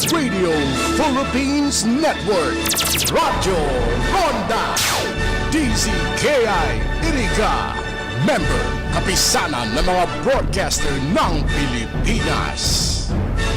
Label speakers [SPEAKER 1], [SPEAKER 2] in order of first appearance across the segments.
[SPEAKER 1] Radio Philippines Network, Radyo Ronda, DZKI Iriga, member kapisanan ng mga broadcaster ng Pilipinas.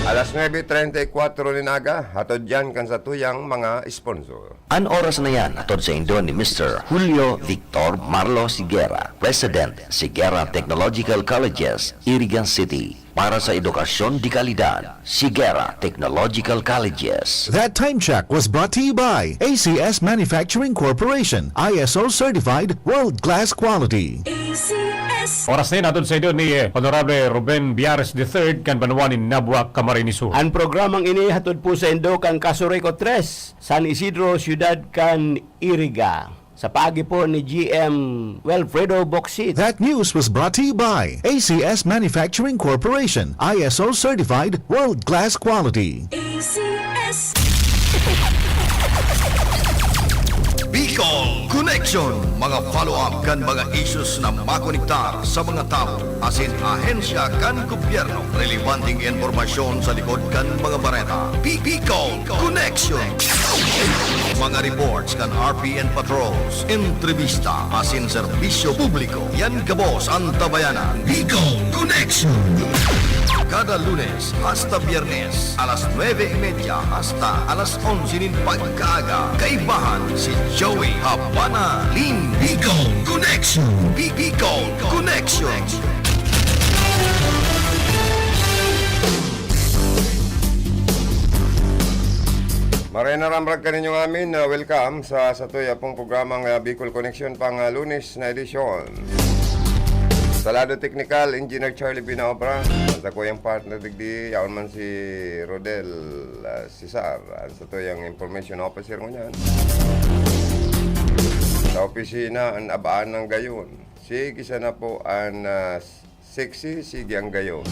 [SPEAKER 2] Alas 9:34 ninaga, hatod yan kan sa tuyang mga sponsor.
[SPEAKER 3] An oras na yan atod sa Indo ni Mr. Julio Victor Marlo Sigera, President, Sigera Technological Colleges, Irigan City. Para sa edukasyon di kalidad, Sigera Technological Colleges.
[SPEAKER 4] That time check was brought to you by ACS Manufacturing Corporation, ISO certified world-class quality.
[SPEAKER 5] Oras na yun atod sa idon ni Honorable Ruben Biares III kan Banuanin Nabuak, Camarines Sur.
[SPEAKER 6] Ang programang ini hatod po sa Indo kan Casureco 3, San Isidro, Ciudad kan Iriga. Sa pagi po ni GM Wilfredo Boxit.
[SPEAKER 4] That news was brought to you by ACS Manufacturing Corporation, ISO certified world-class quality.
[SPEAKER 7] Bicol Connection, mga follow-up kan mga issues na makonektar sa mga tao, asin ahensya kan gobyerno, relevanting informasyon sa likod kan mga bareta. Bicol Connection, mga reports kan RPN patrols, entrevista, asin serbisyo publiko, yan kabos ang tabayanan. Bicol Connection, kada Lunes hasta Biyernes, alas 9:30 hasta alas 11 pagkaaga. Kaibahan si Joey Habana Lin. Bicol Connection. Bicol Connection.
[SPEAKER 2] Maray na ramrag ka ninyong amin. Welcome sa tuya pong programang Bicol Connection pang Lunes na edisyon. Salado Technical, Engineer Charlie Binaobra. Sa ko yung partner digdi, yaon man si Rodel Cesar. Sa to yung information officer mo niyan. Sa opisina, ang abaan ng gayon. Sige sana po ang sexy, sige ang gayon.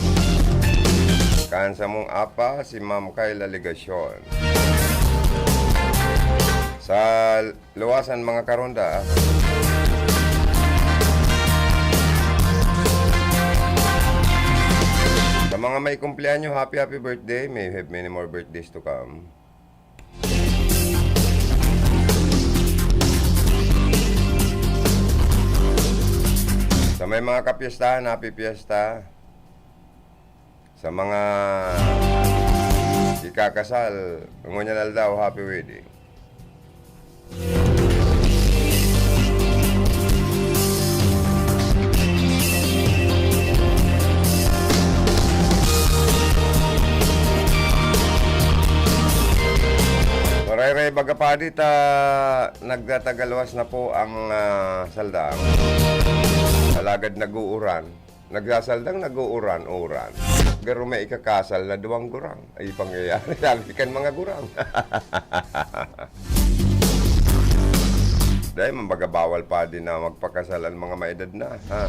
[SPEAKER 2] Kansa mong apa, si Ma'am Kayla Ligasyon. Sa luwasan mga karonda, sa mga may kumpleanyo, happy birthday. May have many more birthdays to come. Sa may mga kapiestahan, happy fiesta. Sa mga ikakasal, ngunyanal daw, happy wedding. Ray Bagapadi, nagdatagalwas na po ang saldaang. Alagad nag-uuran. Nagsasaldang nag-uuran-uran. Pero may ikakasal na duwang gurang. Ay pangyayari. Ikan mga gurang. Dahil mambagabawal pa din na magpakasalan mga maedad na. Ha?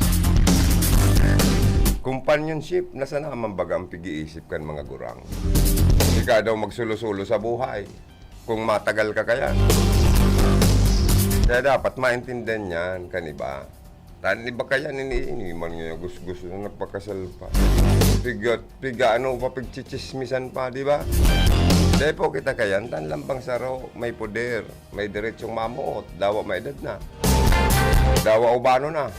[SPEAKER 2] Companionship, nasa na mambaga ang pag-iisip kan mga gurang. Ika daw magsulo-sulo sa buhay. Kung matagal ka kaya. Kaya dapat maintindihan yan, kaniba. Tani ba kaya niniiniman nyo gusto na nagpakasal pa. Piga ano pa pigchichismisan pa, di ba? Dahil po kita kaya, tan lambang saro, may poder, may diretsong mamuot, dawa may edad na. Dawa ubano na.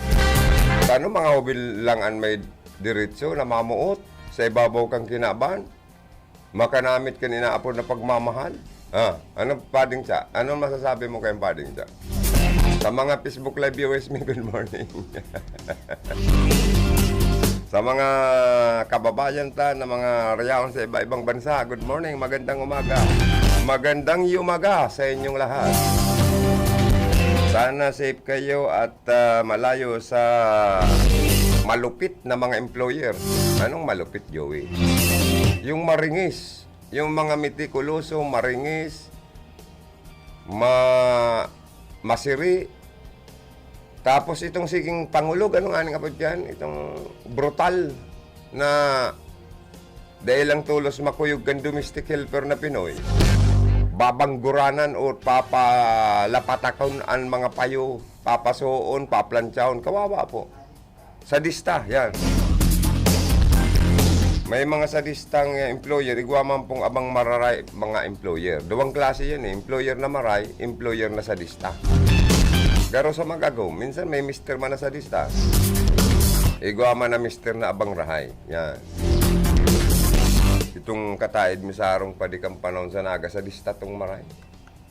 [SPEAKER 2] Tano mga hubilangan may diretso na mamuot, sa ibabaw kang kinaban, makanamit ka inaapod na pagmamahal. Ano pading siya? Ano masasabi mo kayong pading siya? Sa mga Facebook Live viewers, good morning. Sa mga kababayan na mga rayaon sa iba-ibang bansa, good morning, magandang umaga. Magandang umaga sa inyong lahat. Sana safe kayo at malayo sa malupit na mga employer. Anong malupit, Joey? Yung maringis. Yung mga mitikuloso, maringis, masiri. Tapos itong siging pangulog, anong aning kapag yan? Itong brutal na dahil lang tulos makuyog kan domestic helper na Pinoy. Babangguranan o papalapatakon ang mga payo, papasuon, paplantsaon. Kawawa po. Sadista, yan. May mga sadistang employer, igwaman pong abang mararay mga employer. Duwang klase yan employer na maray, employer na sadista. Pero sa magagaw, minsan may mister man na sadista. Igwaman na mister na abang rahay. Yan. Itong kataid misarong padikang panahon sa naga sadista tong maray.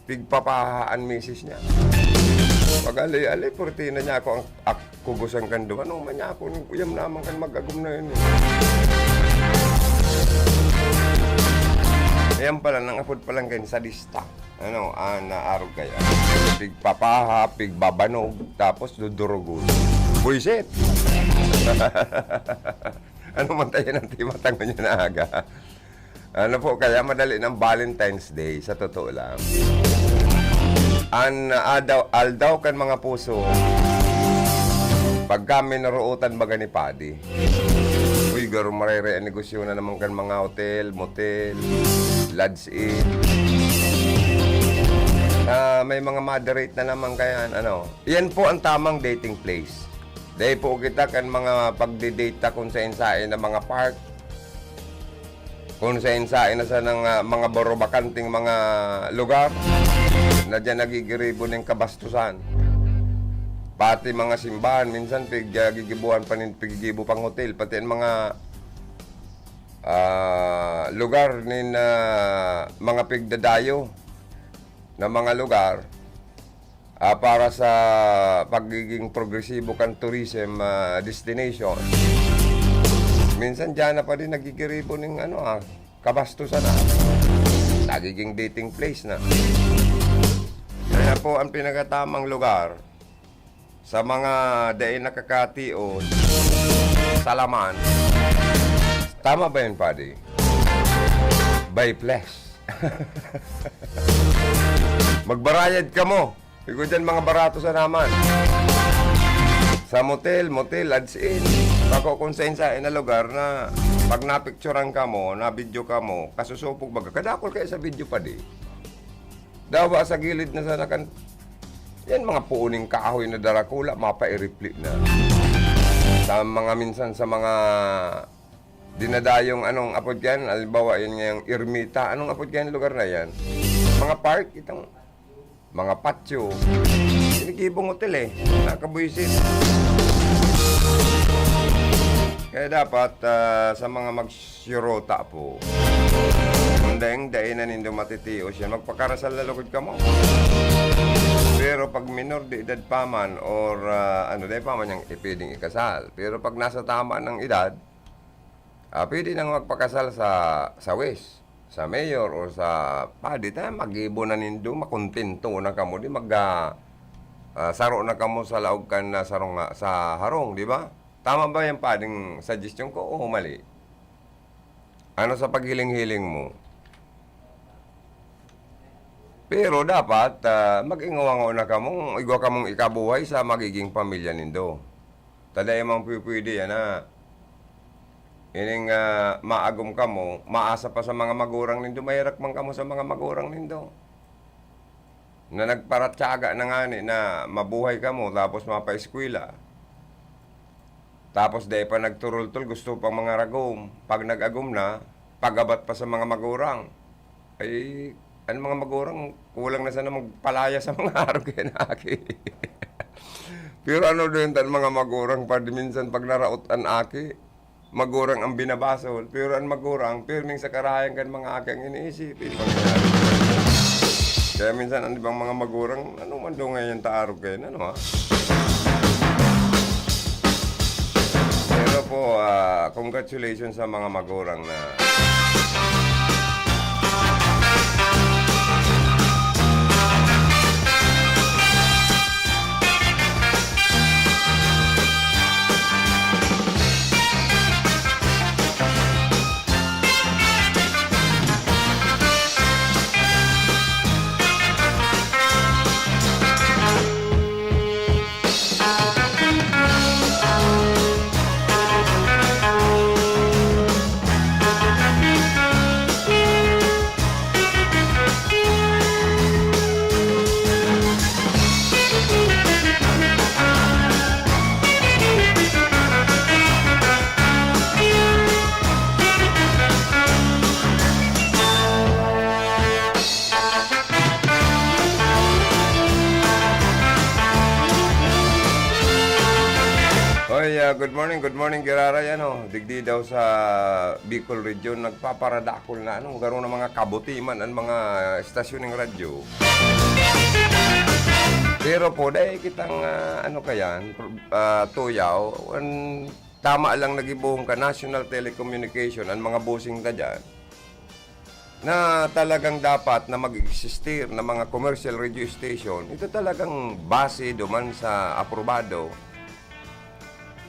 [SPEAKER 2] Pigpapahaan misis niya. Pag-alay-alay, purtina niya ako ang kugusan kan doon. Ano man niya ako, uyam naman kan magagum na yun. Ayan pala, nangapod palang kayo sadista. Ano, naarog kayo. Pigpapaha, pigbabanog, tapos dudurugon. Buisit! Ano man tayo ng timatang niya na aga? Ano po, kaya madali ng Valentine's Day, sa totoo lang. Aldaw kan mga puso, pagka minaruutan baga ni Paddy. Uy, garo marere negosyo na naman kan mga hotel, motel, lodge in. May mga moderate na naman kaya, ano. Yan po ang tamang dating place. Dahil po kita kan mga pagdidate kung sain-sain na mga park, kung sain-sain na sa ng mga barobakanting mga lugar, na dyan nagigiribo ng kabastusan. Pati mga simbahan, minsan gigibuhan pa ng pigigibo pang hotel. Pati ang mga lugar ni mga pigdadayo na mga lugar para sa pagiging progresibo kan tourism destination. Minsan dyan na pa din nagigiribo ng kabastusan na. Nagiging dating place na. Kaya po ang pinakatamang lugar sa mga daing nakakatios, Salaman. Tama ba yun, Paddy? By flesh. Magbarayad ka mo. Ikaw dyan mga barato sa naman. Sa motel, lodge in. Bako kung saan na lugar na pag napicturean ka mo, na-video ka mo, kasusupog baga. Kadakol kayo sa video, Paddy. Dawa sa gilid na sana kan. Yan mga puuning kahoy na darakula, mapa-i-repli na. Sa mga minsan sa mga dinadayong anong apod yan, alibawa yan yung ermita, anong apod yan lugar na yan? Mga park, itong mga patio. Sinikibong hotel nakabuisit. Kaya dapat sa mga magsyurota po, kung daing-daing na nindo matitios yan, magpakarasal na lugod ka mo. Pero pag minor de edad pa man, or dahil pa man yung pwedeng ikasal. Pero pag nasa tama ng edad, pwede nang magpakasal sa wis, sa mayor, o sa Paddy. Mag-ibo na nindo, makontento na kamo, di saro na kamo sa laog kan na sa harong, di ba? Tama ba yung Paddyng suggestion ko o mali? Ano sa paghiling-hiling mo? Pero dapat mag-ingawangaw na kamong igwa kamong ikabuhay sa magiging pamilya nindo. Taday mang pwede yan ining maagom kamo, maasa pa sa mga magurang nindo, mahirak man kamo sa mga magurang nindo. Na nagparatsaga na nga na mabuhay kamo tapos mapa-eskwela. Tapos dahil pa nagturul-tul, gusto pang mga ragom. Pag nag-agom na, pagabat pa sa mga magurang. Ay, ang mga magurang, kulang na sana magpalaya sa mga araw kaya na aki. Pero ano doon tan mga magurang, minsan pag naraot ang aki, magurang ang binabasol. Pero ang magurang, pirming sa karahayan kan mga aki ang iniisip. Kaya minsan, ang ibang mga magurang, ano man doon ngayon taarog kayo, ano Pero po, congratulations sa mga magurang na Good morning, Gerara yan oh. Digdi daw sa Bicol region, nagpaparadakol na ano, garo ng mga kabutiman ang mga estasyon ng radyo. Pero po, dahil kitang ano kayan, tuyaw, tama lang nagibuhong ka National Telecommunication, ang mga busing ka dyan, na talagang dapat na mag-existir na mga commercial radio station, ito talagang base duman sa aprobado.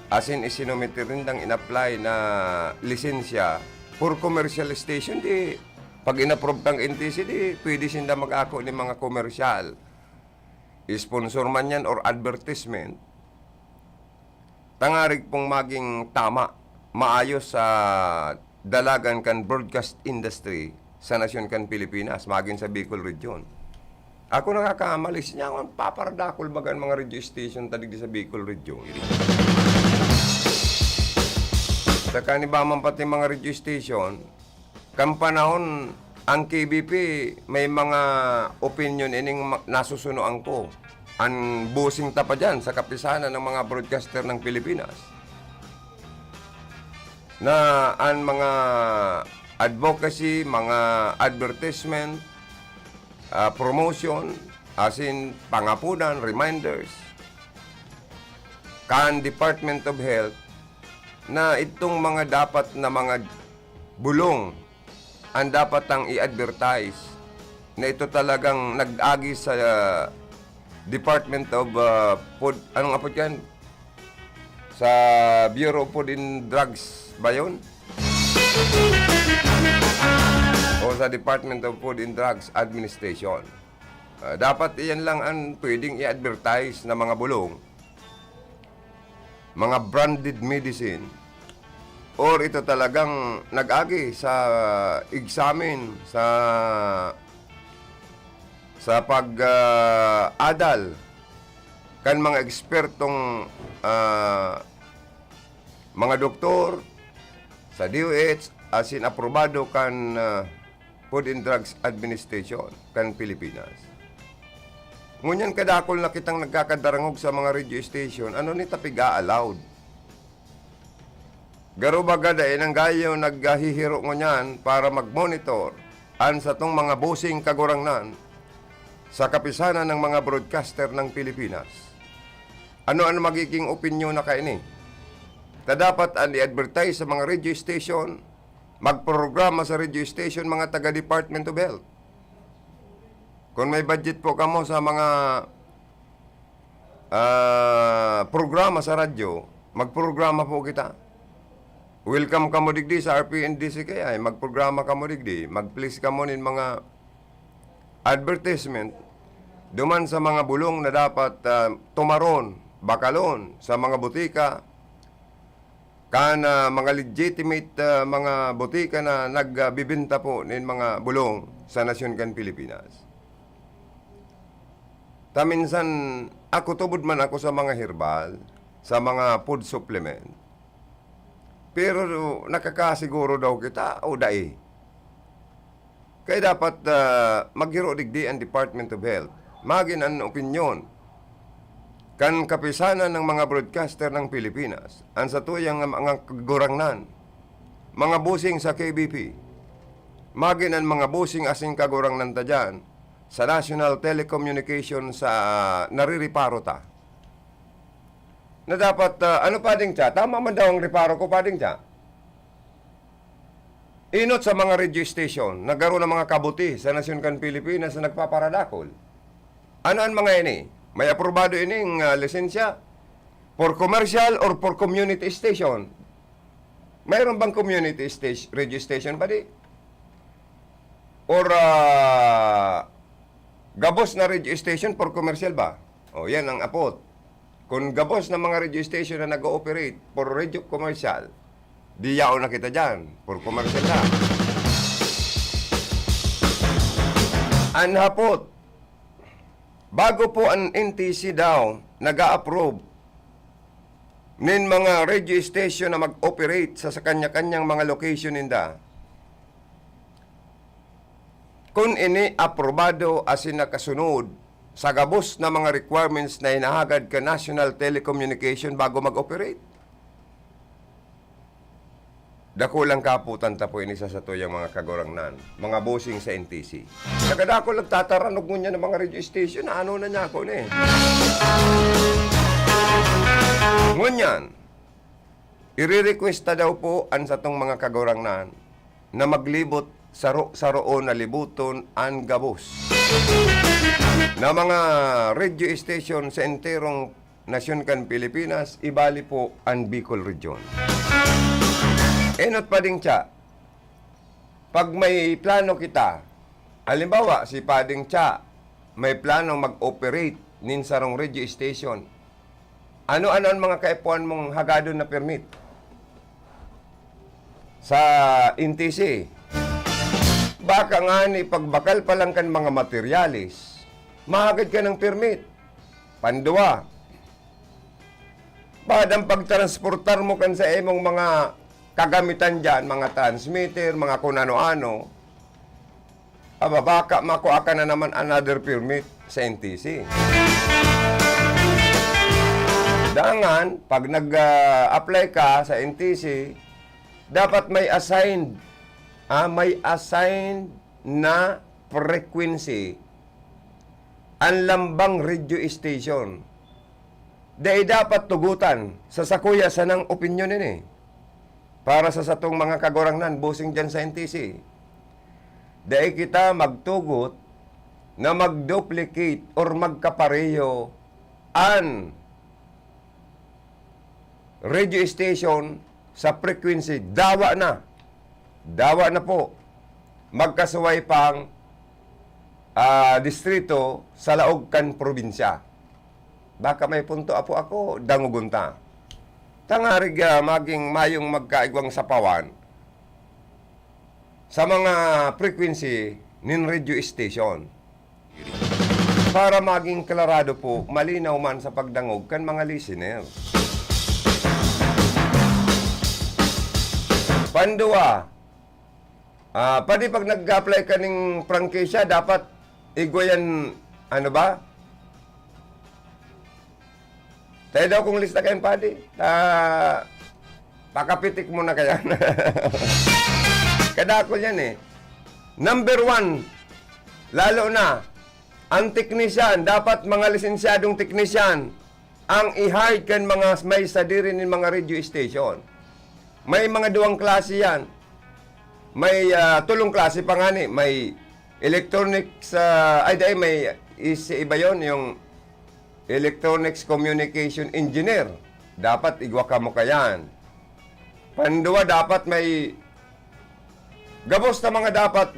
[SPEAKER 2] As in, isinomite rin lang in-apply na lisensya for commercial station, di pag in-approve kang NTC, di pwede sinda mag-ako ni mga commercial. Sponsor man yan or advertisement. Tangarig pong maging tama, maayos sa dalagan kan broadcast industry sa nasyon kan Pilipinas, maging sa Bicol region. Ako nakakamalis niya, ako paparadakol bagan mga radio station tadig sa Bicol region. Sa kanibaman pati mga radio station, kan panahon, ang KBP may mga opinion ining nasusunoan ko. Ang busing tapa dyan sa kapisanan ng mga broadcaster ng Pilipinas. Na ang mga advocacy, mga advertisement, promotion, as in pangapunan, reminders, kan Department of Health, na itong mga dapat na mga bulong ang dapat ang i-advertise na ito talagang nag-agi sa Department of Food, anong apot yan? Sa Bureau of Food and Drugs ba yun? O sa Department of Food and Drugs Administration. Dapat iyan lang ang pwedeng i-advertise na mga bulong, mga branded medicine, or ito talagang nag-agi sa examine, sa pag-adal kan mga ekspertong mga doktor sa DOH as in aprobado kan Food and Drugs Administration kan Pilipinas. Ngunyan kadakol na kitang nagkakadarangog sa mga radio station, ano ni tapiga-allowed? Garo baga dahil ang gayo naghihiro ngunyan para mag-monitor an sa tong mga busing kagurangnan sa kapisanan ng mga broadcaster ng Pilipinas. Ano ang magiging opinyon na kaini? Dapat ang i-advertise sa mga radio station, magprograma sa radio station mga taga-Department of Health. Kung may budget po kamo sa mga programa sa radyo, magprograma po kita. Welcome ka mo digdi sa RPNDC kaya, magprograma ka mo digdi, mag-place ka mo nin mga advertisement duman sa mga bulong na dapat tumaron, bakalon sa mga butika, kana mga legitimate mga butika na nagbibenta po nin mga bulong sa nasyon kan Pilipinas. Taminsan, ako tubod man ako sa mga herbal, sa mga food supplement. Pero nakakasiguro daw kita o dai. Kaya dapat maghiro digdi ang Department of Health. Magin ang opinyon kan kapisanan ng mga broadcaster ng Pilipinas, ang sa tuyang mga kagurangnan, mga busing sa KBP, magin ang mga busing asing kagurangnan ta dyan sa National Telecommunication sa naririparo ta. Na dapat, ano pading siya? Tama man daw ang reparo ko, pading siya. Inot sa mga radio station, nagkaroon ng mga kabuti sa nasyon kan Pilipinas na nagpaparadakol. Ano ang mga ini? May aprobado ining lisensya for commercial or for community station. Mayroon bang community radio station ba di? Or gabos na radio station for commercial ba? O yan ang apot. Kung gabos na mga radio station na nag-ooperate for radio commercial, di yao na kita dyan, for commercial na. Anhapot, bago po ang NTC daw nag-a-approve nin mga radio station na mag-operate sa kanya-kanyang mga location ninda, kung ini aprobado asin nakasunod sa gabos na mga requirements na hinahagad ka National Telecommunication bago mag-operate. dakulang kaputan ta po ini sa yung mga kagorangnan, mga bossing sa NTC. Nagadako nagtataranog mo niya ng mga radio station, ano na niya ako na eh. Ngunyan, ire-requesta daw po an sa tong mga kagorangnan na maglibot saro-saroon na libuton ang gabos na mga radio station sa enterong nasyon kan Pilipinas, ibali po ang Bicol Region. Enot pa ding siya, pag may plano kita, halimbawa si Pading Cha, may plano mag-operate nin sarong radio station, ano-ano ang mga kaipuan mong hagadon na permit? Sa NTC, baka nga ni pagbakal pa lang kan mga materialis, mahagad ka ng permit. Pandua, badang pagtransportar mo kan sa imong mga kagamitan dyan, mga transmitter, mga kung ano-ano, baka makuha ka na naman another permit sa NTC. Dangan, pag nag-apply ka sa NTC, dapat may assigned na frequency ang lambang radio station. Dahil dapat tugutan sa sakuya sa ng opinion ini. Para sa satong mga kagorangnan, busing dyan sa NTC. Dahil kita magtugot na mag-duplicate or magkapareho ang radio station sa frequency. Dawa na po. Magkasuway pang distrito sa Laogkan probinsya. Baka may punto apo ako, dangugunta. Tangarig maging mayong magkaigwang sapawan sa mga frequency nin radio station. Para maging klarado po, malinaw man sa pagdangog kan mga listener. Pandua, pwede pag nag-apply ka ng prangkisya, dapat igwayan, ano ba? Tayo daw kung lista kayo, padi. Pakapitik mo na kaya. Kadako yan eh. Number 1, lalo na, ang teknisyan, dapat mga lisensyadong teknisyan ang i-hire kan mga may sadiri ng mga radio station. May mga duwang klase yan. May tulong klase pa nga ni. May electronics, may iba yun, yung Electronics Communication Engineer. Dapat igwa ka mo kayan. Pandua, dapat may gabos na mga dapat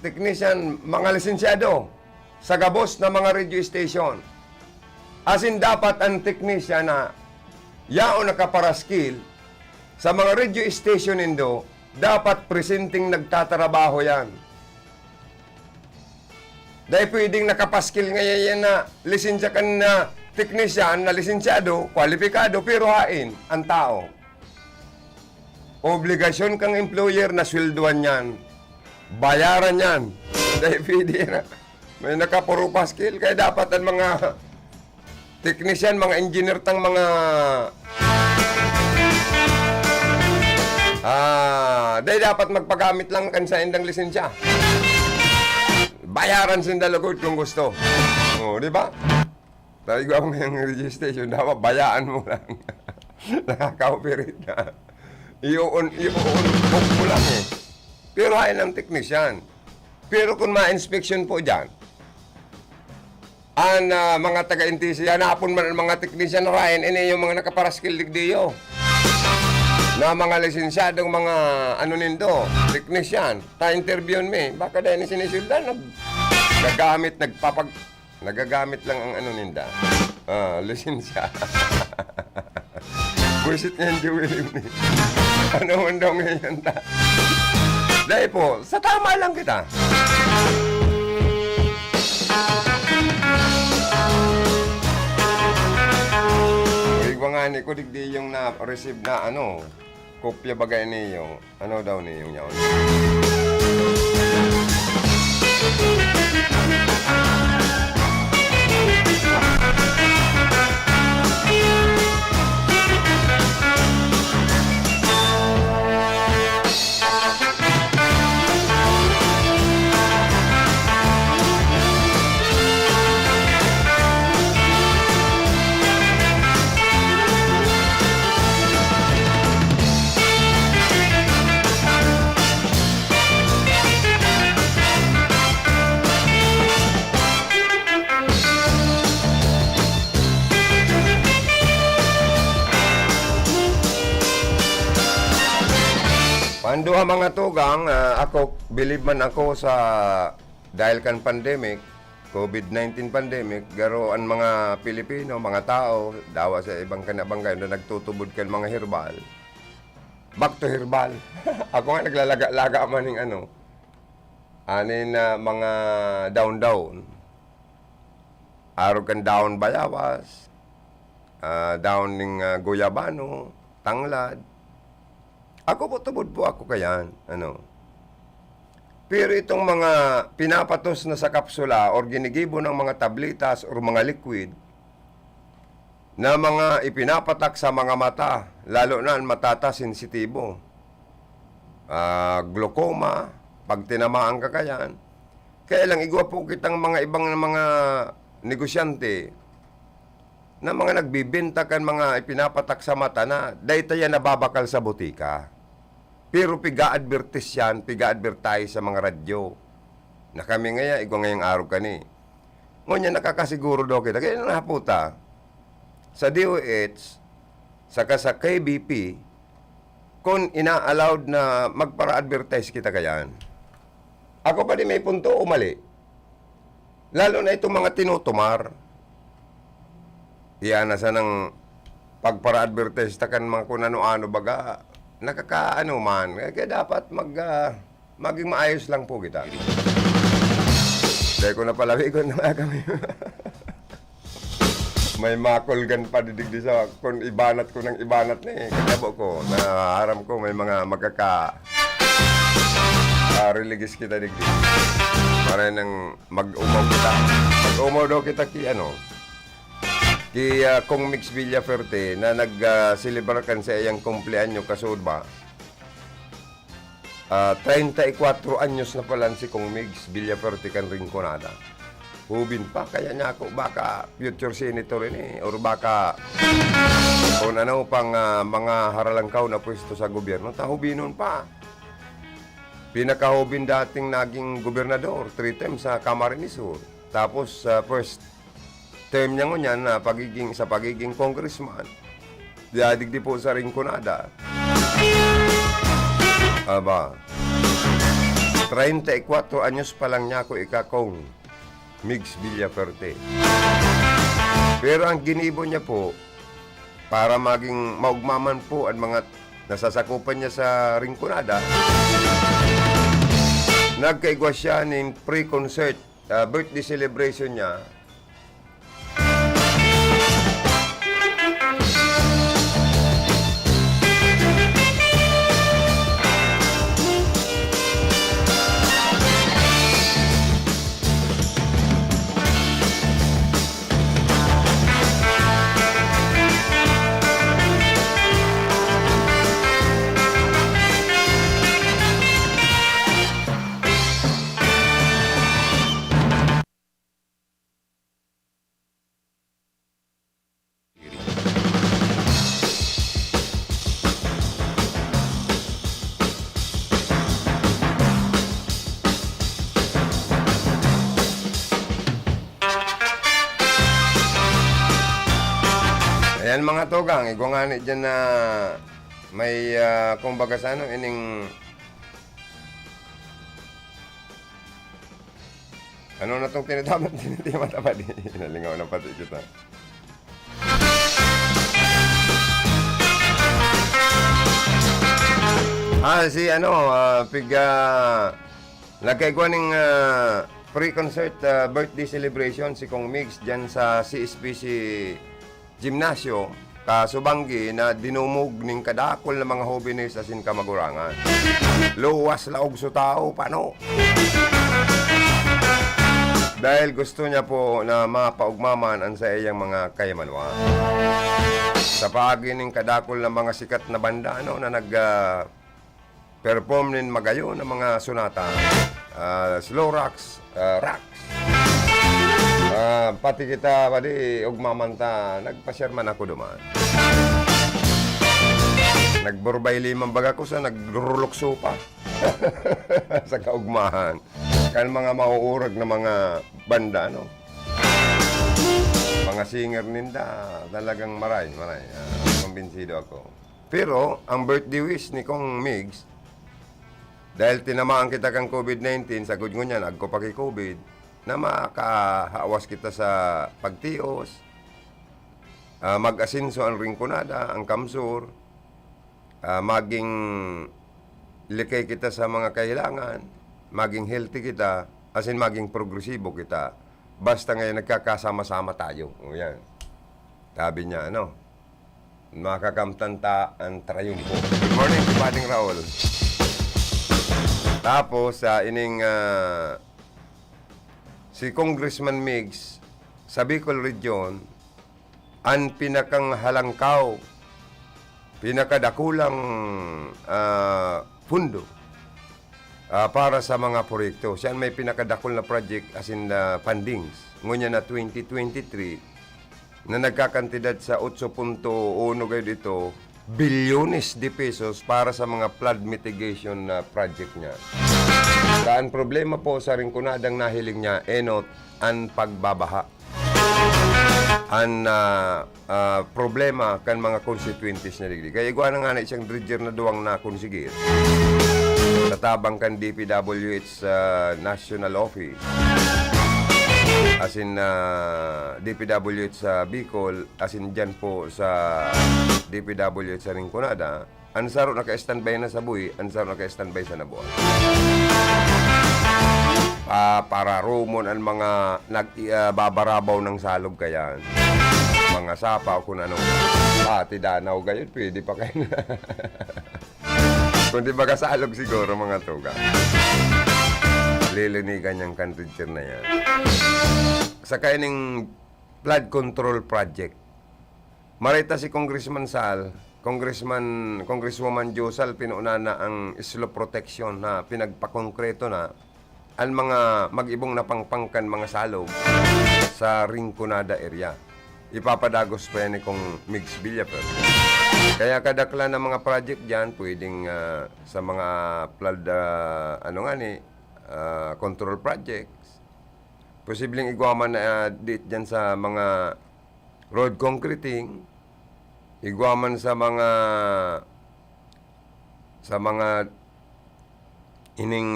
[SPEAKER 2] technician, mga lisensyado sa gabos na mga radio station. As in, dapat ang technician na yao nakaparaskill sa mga radio station indo, dapat presenting nagtatrabaho yan. Dahil pwedeng nakapaskil ngayon yan na lisensya ka na technician, na lisensyado, kwalipikado, pero hain ang tao. Obligasyon kang employer na swelduan yan. Bayaran yan. Dahil pwede na. May nakapuro paskil, kaya dapat ang mga technician, mga engineer tang mga dahil dapat magpagamit lang kan sa indang lisensya. Bayaran sindalagod kung gusto. O, di ba? Tayo ko ngayong registration, dapat bayaan mo lang. Nakaka-operate na. I-on mo lang eh. Pero hain ang technician. Pero kung ma-inspection po dyan, ang mga taga-NTC, hanapon man ang mga technician na rahin, ini yung mga nakaparaskill digdiyo. Na mga lisensyadong mga nindo, technician, ta-interviewin me, baka dahil ni sinisildan, nagagamit lang ang ninda. Lisensya. Buisit niyan, Joel. Ano man daw ngayon ta? Dahil po, sa tama lang kita. Igwangani ko, digdi yung na-receive na kopya bagay niyo. Ano daw niyo niya? mga tugang, ako, believe man ako sa dahil kan pandemic, COVID-19 pandemic, garo ang mga Pilipino, mga tao, dawa sa ibang kanabangay na nagtutubod kan mga herbal. Back to herbal. Ako nga naglalaga-laga man ng anin na mga down-down. Araw kan down bayawas, down ng guyabano, tanglad. Ako po tubod po ako kayan, Pero itong mga pinapatos na sa kapsula or ginigibo ng mga tablitas or mga liquid na mga ipinapatak sa mga mata, lalo na ang matata sensitibo, glaucoma, pag tinamaan ka kayan, kaya lang igwa po kitang mga ibang mga negosyante na mga nagbibenta kan mga ipinapatak sa mata na dahil tayo nababakal sa butika. Pero piga-advertise yan, piga-advertise sa mga radyo. Na kami ngaya, igwa ngayong araw kani. Ngunyan nakakasiguro daw kita. Kaya naputa, sa DOH, saka sa KBP, kung ina-allowed na magpara-advertise kita kayan. Ako pa din may punto o mali. Lalo na itong mga tinutumar. Iyan na sa nang pagpara-advertise takan mga kung ano-ano baga, nakakaano man. Kaya dapat maging maayos lang po kita. Dahil ko na palawi ko na kami. May makulgan pa didigdi sa kung ibanat ko ng ibanat na Kaya ko, naharam ko may mga religis kita digdi. Para nang mag-umaw kita. Mag-umaw daw kita kung Mix Villaferte na nag-celebrakan sa iyang kumpleanyo kasud ba 34 anyos na pala si Kong Mix Villaferte kan Rinconada. Hubin pa kaya niya ako baka future senator or baka kung pang mga haralangkaw na pwesto sa gobyerno tahubinon pa. Pinakahubin dating naging gobernador 3 times sa Camarines Sur. Tapos first term niya ngunyan na pagiging congressman. Diadigdi po sa Rinconada. Aba, 34 anyos pa lang niya ako ikakong Mix Villaferte. Pero ang ginibo niya po, para maging maugmaman po ang mga nasasakupan niya sa Rinconada, nagkaigwa siya ng pre-concert birthday celebration niya. Ayan mga tugang, igwa nga dyan na may kumbaga sa ining ano na itong tinitimat pa di nalingaw na pati kita. Nagkaigwa ng pre-concert birthday celebration si Kong Mix dyan sa CSPC Gymnasio, Kasubanggi na dinumog ning kadakol ng mga hobinis asin kamagurangan. Luwas laog sa tao, paano? Dahil gusto niya po na mapaugmaman ang sa iyang mga kayamanwa. Sa paagi ning kadakol ng mga sikat na banda na perform nin magayo ng mga sonata, slow rocks, rocks. Pati kita padi ugmamanta nagpa-share ako duman. Nagburbay limang baga ko sa nagrulukso pa sa kaugmahan. Kan mga mauurag na mga banda mga singer ninda talagang maray. Kumbinsido ako. Pero ang birthday wish ni Kong Migs Dahil tinamaan kita kang COVID-19, sagod ko niyan, agko pa kay COVID, na makahawas kita sa pagtios, mag-asinso ang Rinconada, ang Kamsur, maging likay kita sa mga kailangan, maging healthy kita, as in maging progresibo kita. Basta ngayon nagkakasama-sama tayo. O yan. Sabi niya, makakamtanta ang trayumpo. Good morning, Pading Raul. Tapos, si Congressman Migs sa Bicol Region, ang pinakang halangkaw, pinakadakulang pundo para sa mga proyekto. Siya may pinakadakul na project as in fundings. Ngunya na 2023 na nagkakantidad sa 8.1 kayo dito bilyones de pesos para sa mga flood mitigation na project niya. Ang problema po sa Rinconadang nahiling niya, ang pagbabaha. Ang problema kan mga constituencies na digdi. Kaya iguan nga na isang dredger na duwang na konsigir. Katabang kan DPWH National Office. As in DPWH sa Bicol, as in dyan po sa DPWH sa Rinconada, ansaro naka-standby na sa Buhi, ansaro naka-standby sa Nabuan. Para rumon ang mga nagbabarabaw ng salog kaya mga sapa kung ano. Tidanaw gayon, pwede pa kayo na. Kung di ba kasalog siguro mga tuga. Lilinigan niyang kanridger na yan. Sa kaining flood control project, marita si Congressman Sal, Congresswoman Josal, pinuna na ang slope protection na pinagpakongkreto na ang mga mag-ibong napangpangkan mga salog sa Rinconada area. Ipapadagos pa yan ni Kong Migs Villafer. Kaya kadakla ng mga project dyan, pwedeng sa mga flood, control projects. Posibleng iguaman na date dyan sa mga road concreting, iguaman sa mga ining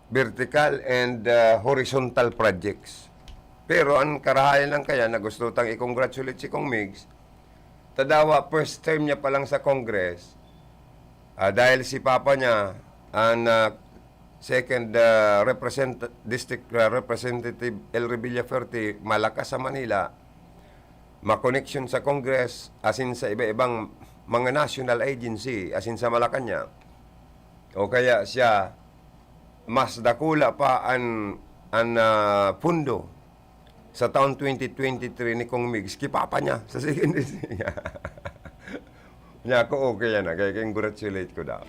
[SPEAKER 2] vertical and horizontal projects. Pero ang karahayan lang kaya na gusto tang i-congratulate si Kong Migs, tadawa first term niya pa lang sa Congress, dahil si Papa niya ang second District Representative Elry Villafuerte, malakas sa Manila, ma-connection sa Congress, as in sa iba-ibang mga national agency, as in sa Malacanang. O kaya siya, mas dakula pa ang pundo sa taon 2023 ni Kong Migs, kipapa niya sa second district niya. Niya ako okay yan, kaya congratulate ko daw.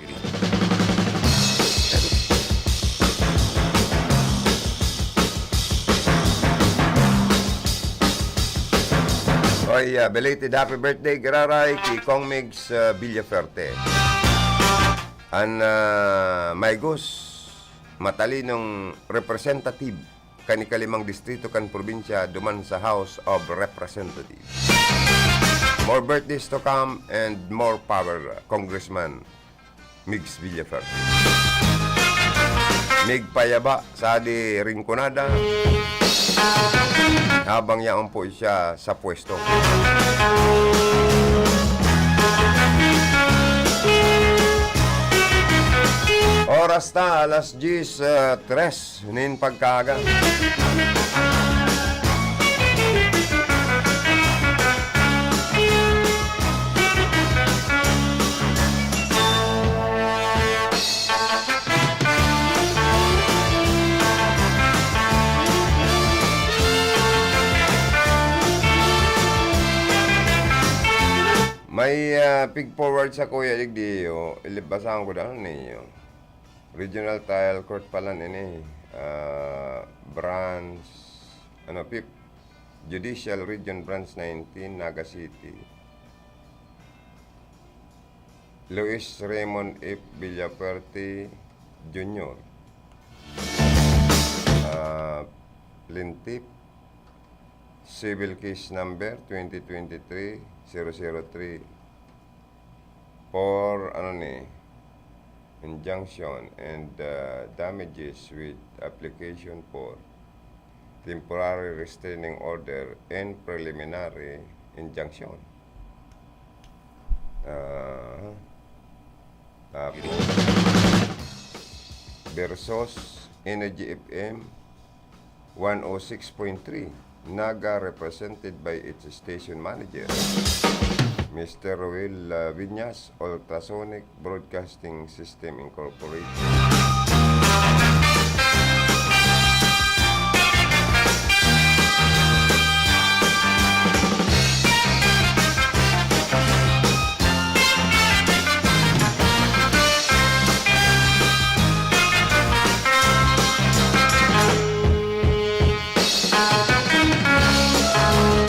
[SPEAKER 2] Belated happy birthday, Gararay, kay Kong Migs Villafuerte. Ang may matalinong representative kanikalimang distrito kan probinsya duman sa House of Representatives. More birthdays to come and more power, Congressman Migs Villafuerte. Mig payaba sa di Rinconada habang yaon po siya sa pwesto. Oras na, alas 10:03, nin pagkaga. May pig forward sa Kuya Ligdio, ilibasan ko daw ninyo. Regional Trial Court pala ini, branch, Judicial Region Branch 19, Naga City. Luis Raymond F. Villafuerte Jr. Plaintiff, civil case number 2023-003 for injunction and damages with application for temporary restraining order and preliminary injunction. Versus Energy FM 106.3, Naga, represented by its station manager, Mr. Will Viñas, Ultrasonic Broadcasting System Incorporated.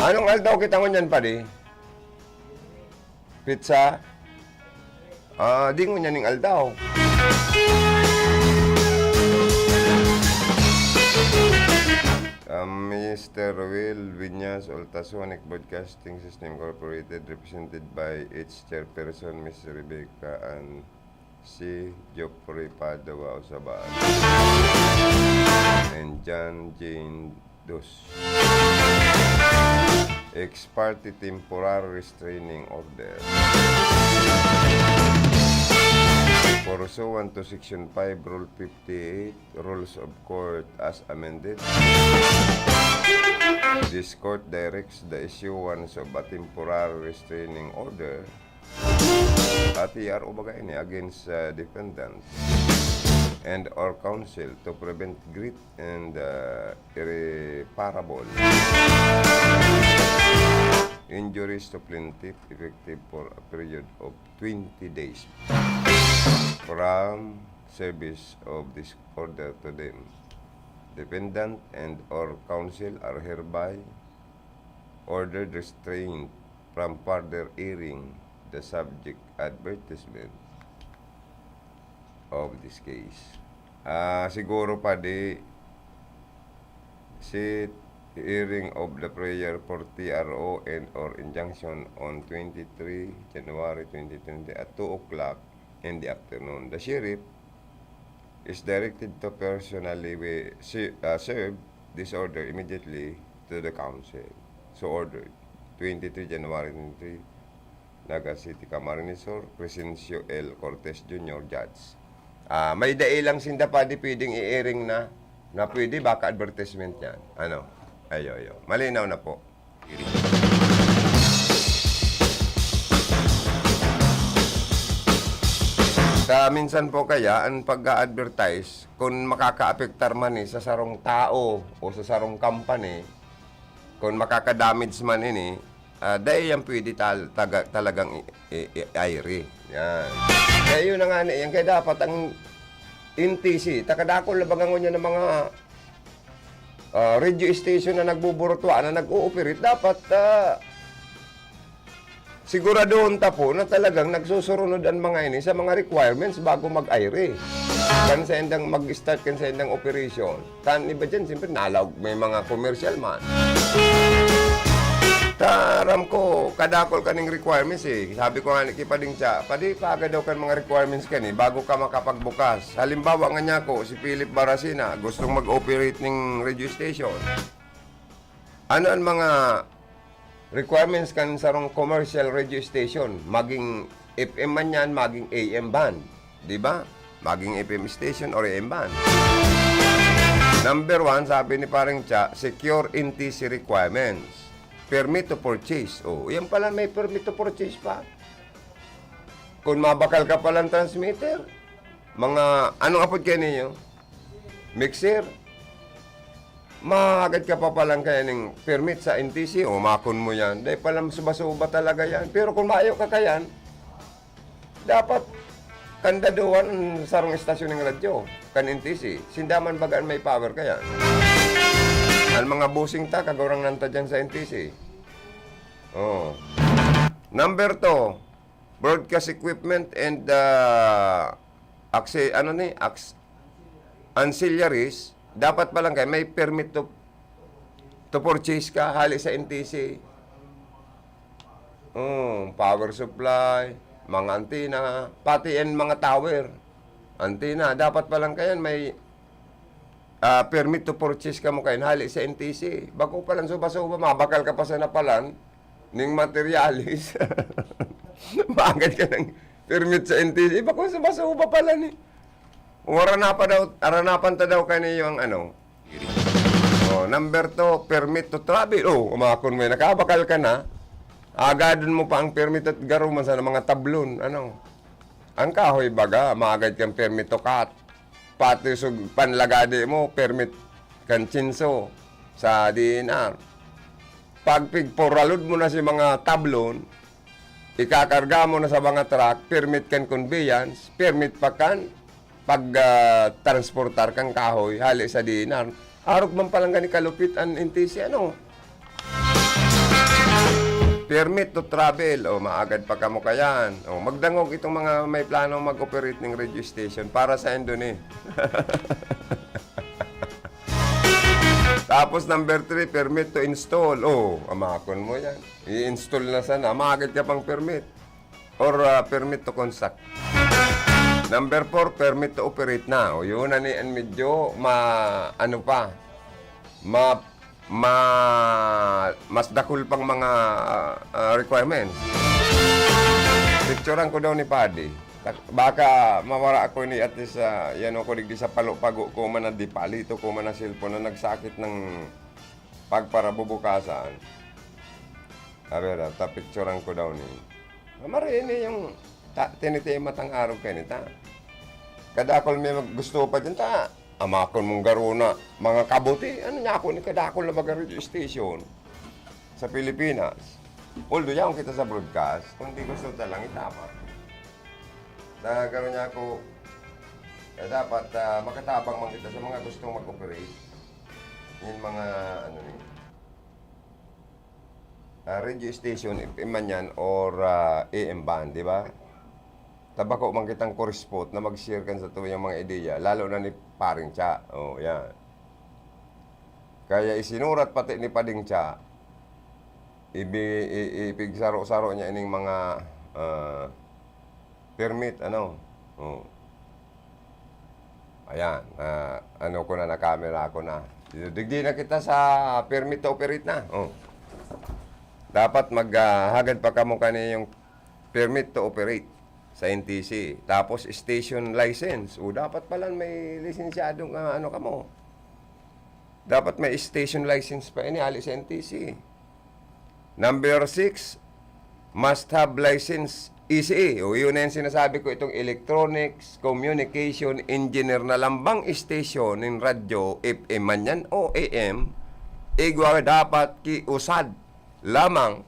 [SPEAKER 2] Anong aldaw kita ngunyan pa di? Pizza? Di ngunyan ning aldaw. Mr. Will Viñas, Ultrasonic Broadcasting System Incorporated, represented by its chairperson, Ms. Rebecca and C. Joffrey Padua Osabal and John Jane Dos. Ex parte temporary restraining order. Pursuant to Section 5, Rule 58, Rules of Court as amended, this court directs the issuance of a temporary restraining order at TRO bagay ni against defendant and or counsel to prevent great and irreparable injuries to plaintiff effective for a period of 20 days from service of this order to them. Defendant and or counsel are hereby ordered restrained from further airing the subject advertisement of this case. Siguro pa di si hearing of the prayer for TRO and or injunction on 23 January 2020 at 2 o'clock in the afternoon. The sheriff is directed to personally serve this order immediately to the council. So ordered 23 January 2023, Naga City Camarines Sur, Crescencio L. Cortez Jr. Judge. May dailang sinda pa di pwedeng i-airing na pwede baka advertisement yan. Ano? Ayo. Malinaw na po. Minsan po kaya, ang pag-advertise, kung makaka-apektar man sa sarong tao o sa sarong company, kung makaka-damage man ini, dahil yan pwede talagang i-airi. Yan. Kaya yun na nga yan. Kaya dapat ang NTC, takadakol labangan niya ng mga radio station na nagbuburutwa, na nag-ooperate, dapat siguraduhon ta po na talagang nagsusurunod ang mga ini sa mga requirements bago mag-aire. Kan sa endang mag-start, kan sa endang operation. Kan iba dyan, siyempre nalawag, may mga commercial man. Taram ko, kadakol kaning requirements eh. Sabi ko nga ni Kipading Cha, padi paga daw kan mga requirements kani bago ka makapagbukas. Halimbawa nga niya ko, si Philip Barasina, gustong mag-operate ng radio station. Ano ang mga requirements kan sarong commercial radio station? Maging FM man yan, maging AM band. Di ba? Maging FM station or AM band. Number 1, sabi ni Paring Cha, secure NTC requirements. Permit to purchase. Yan pala, may permit to purchase pa. Kung mabakal ka palang transmitter, mga, anong apod kayo ninyo? Mixer. Mahagad ka pa palang kaya ng permit sa NTC, makon mo yan. Dahil palang suba-suba talaga yan. Pero kung maayo ka kayan, dapat kandaduan ang sarong estasyon ng radyo, kan NTC. Sindaman bagaan may power kayan. Ang mga busing ta, kagurang nanta dyan sa NTC. Number 2, broadcast equipment and ancillaries. Dapat pa lang kayo, may permit to purchase ka, hali sa NTC. Power supply, mga antenna, pati yan mga tower. Antina, dapat pa lang kayan may permit to purchase ka mo kayo, hali sa NTC. Bako pa lang suba-suba, mabakal ka pa sa napalan, ning materialis. Maagad ka ng permit sa NTC, bako suba-suba pala ni. Aranapan ta daw kaniyo ang ano. Number 2, permit to travel. Umakon mo, nakabakal ka na, agadon mo pa ang permit at garuman sa mga tablon. Ano? Ang kahoy baga, maagad kang permit to cut. Pati sa panlagadi mo, permit kan chinso sa DNR. Pag pigporalod mo na si mga tablon, ikakarga mo na sa mga truck, permit kan conveyance, permit pa kan pag-transportar kang kahoy, hali sa DNR. Arog man palang gani kalupit ang NTC, ano? Permit to travel, maagad pa kamo kayan. Magdangog itong mga may plano mag-operate ng radio station para sa Indonesia. Tapos number 3, permit to install. Amakon mo yan. I-install na sana. Maagad ka pang permit. Or permit to construct. Number 4, permit to operate na. Yun na ni medyo mas dakul pang mga requirements. Picturean ko daw ni Paddy. Baka mawara ako ni at least yan ako digdi sa pago ko man na di palito ko man na cellphone na nagsakit ng pagparabubukasan. Abera, picturean ko daw ni. Marini yung tinitimat ang araw kayo nita. Kadakol may gusto pa dyan ta. Amakon mong garuna, mga kabuti. Ano niya ako ni kadakol na mag-radio station sa Pilipinas. Although yan kita sa broadcast, kung di gusto talang itama. Nagkaroon niya ako, dapat makatabang man kita sa mga gustong mag-operate. Yung mga, radio station, FM man yan, or AM band, di ba? Tabako man kitang correspond na mag-share kan sa tuwing mga ideya, lalo na ni Paring Cha. Yan. Kaya isinurat pati ni Pading Cha, ipigsaro-saro niya ining mga permit, Ayan, ko na camera ko na. Digdi na kita sa permit to operate na. Dapat maghagad pa kamo kani yung permit to operate sa NTC. Tapos station license. Dapat pala may lisensyadong kamo. Dapat may station license pa ini ali sa NTC. Number 6, must have license ECE. Yun na yung sinasabi ko, itong Electronics Communication Engineer na lambang station ng radyo, FM man yan o AM, igwa dapat kiusad lamang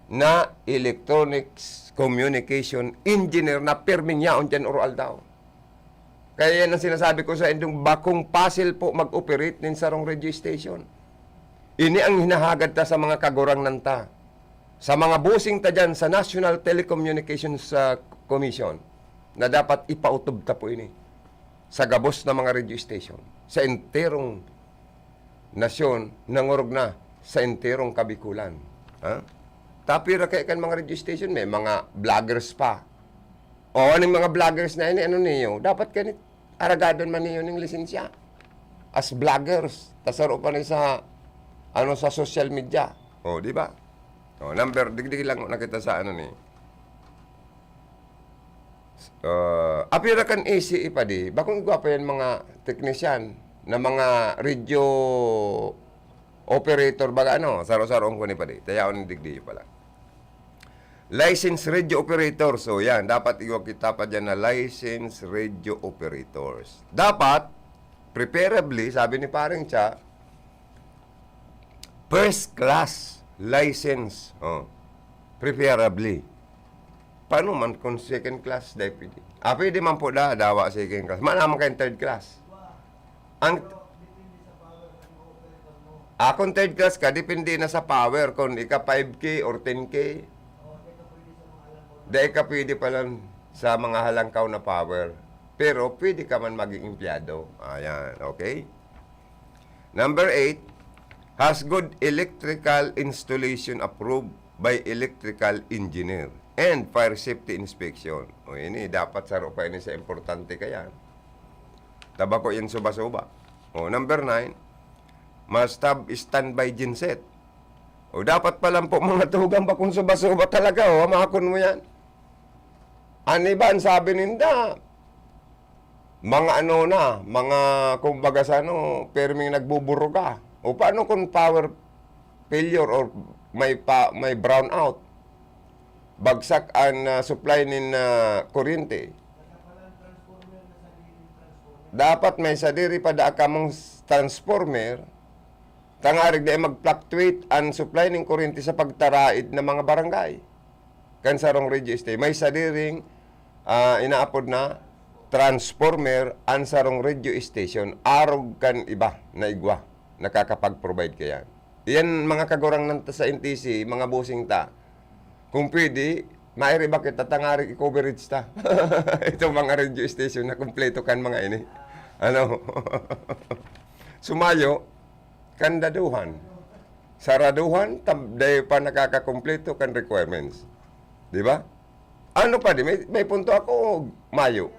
[SPEAKER 2] na Electronics Communication Engineer na perming yaon dyan oral daw. Kaya yan ang sinasabi ko sa indong bakong puzzle po mag-operate nin sarong radio station. Ini ang hinahagad ta sa mga kagurang nanta. Sa mga busing ta dyan sa National Telecommunications Commission na dapat ipautob ta po ini sa gabos na mga radio station sa enterong nasyon nangurog na sa enterong kabikulan. Tapira kaya kan mga radio station, may mga vloggers pa. Anong mga vloggers na ini, niyo? Dapat kanit aragadon man niyo ng lisensya. As vloggers, tasaro pa rin sa sa social media. Di ba? Number, digdig lang nakita sa apira kan ACE pa di. Bakong gwapo yan mga technician na mga radio operator baga saro-sarong ko ni pa di. Tayaon ng digdig pala. Licensed radio operators. So yan, dapat iwag kita pa dyan na licensed radio operators. Dapat, preferably, sabi ni Paring Cha, first class license. Preferably. Paano man kung second class, deputy? Pwede man po dawa second class. Manaman kayong third class. Kung third class ka, depende na sa power. Kung ika 5K or 10K, dahil ka pwede pa lang sa mga halangkaw na power. Pero pwede ka man maging empleyado. Ayan, okay? Number 8, has good electrical installation approved by electrical engineer and fire safety inspection. Ini dapat saro pa ini sa importante kaya. Tabako yan suba-suba. O, number 9, must have standby genset. O, dapat pa lang po mga tugang bakong suba-suba talaga. O, makakon mo yan. Ano ba ang sabi ninda? Mga ano na, mga kumbaga sa ano, perming nagbuburuga. O paano kung power failure or may brown out? Bagsak ang supply nin kuryente. Dapat may sadiri pa da akamong transformer tangarig na mag-fluctuate ang supply ng kuryente sa pagtaraid ng mga barangay. Kan sarong radio station. May sadiring inaapod na transformer ang sarong radio station. Arog kan iba na igwa. Nakakapag-provide kaya. Yan mga kagurang nanta sa NTC, mga busing ta. Kung pwede, mairi ba kita tangarig i-coverage ta? Itong mga radio station na kumpleto kan mga ini. Ano? Sumayo, kandaduhan. Saraduhan, dayo pa nakakakumpleto kan requirements. Di ba? Ano pa di? May punto ako, Mayo.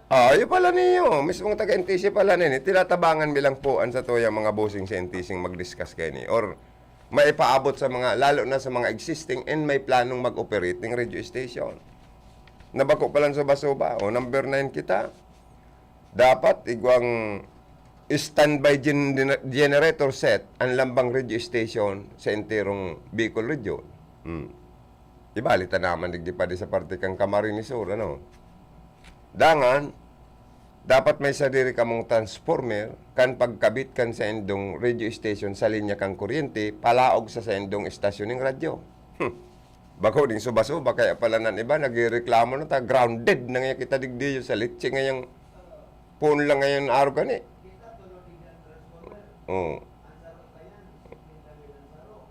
[SPEAKER 2] Yun pala niyo. Mismong taga-NTC pala nini. Tilatabangan bilang puan sa toya mga bossing sa NTC mag-discuss kayo ni. Or maipaabot sa mga, lalo na sa mga existing and may planong mag-operate ng radio station. Nabako pa lang suba-suba. O, number 9 kita. Dapat igwang standby generator set ang lambang radio station sa enterong Bicol region. Ibalita naman digdi pa di sa parte kang Camarines Sur, ano? Dangan, dapat may sadiri kamong transformer kan pagkabit kan sa endong radio station sa linya kang kuryente, palaog sa endong istasyon ng radyo. Bako ding suba-suba, kaya pala nan iba, nagreklamo na ta, grounded na nga kita digdi sa litsi ngayong phone lang ngayon araw gani.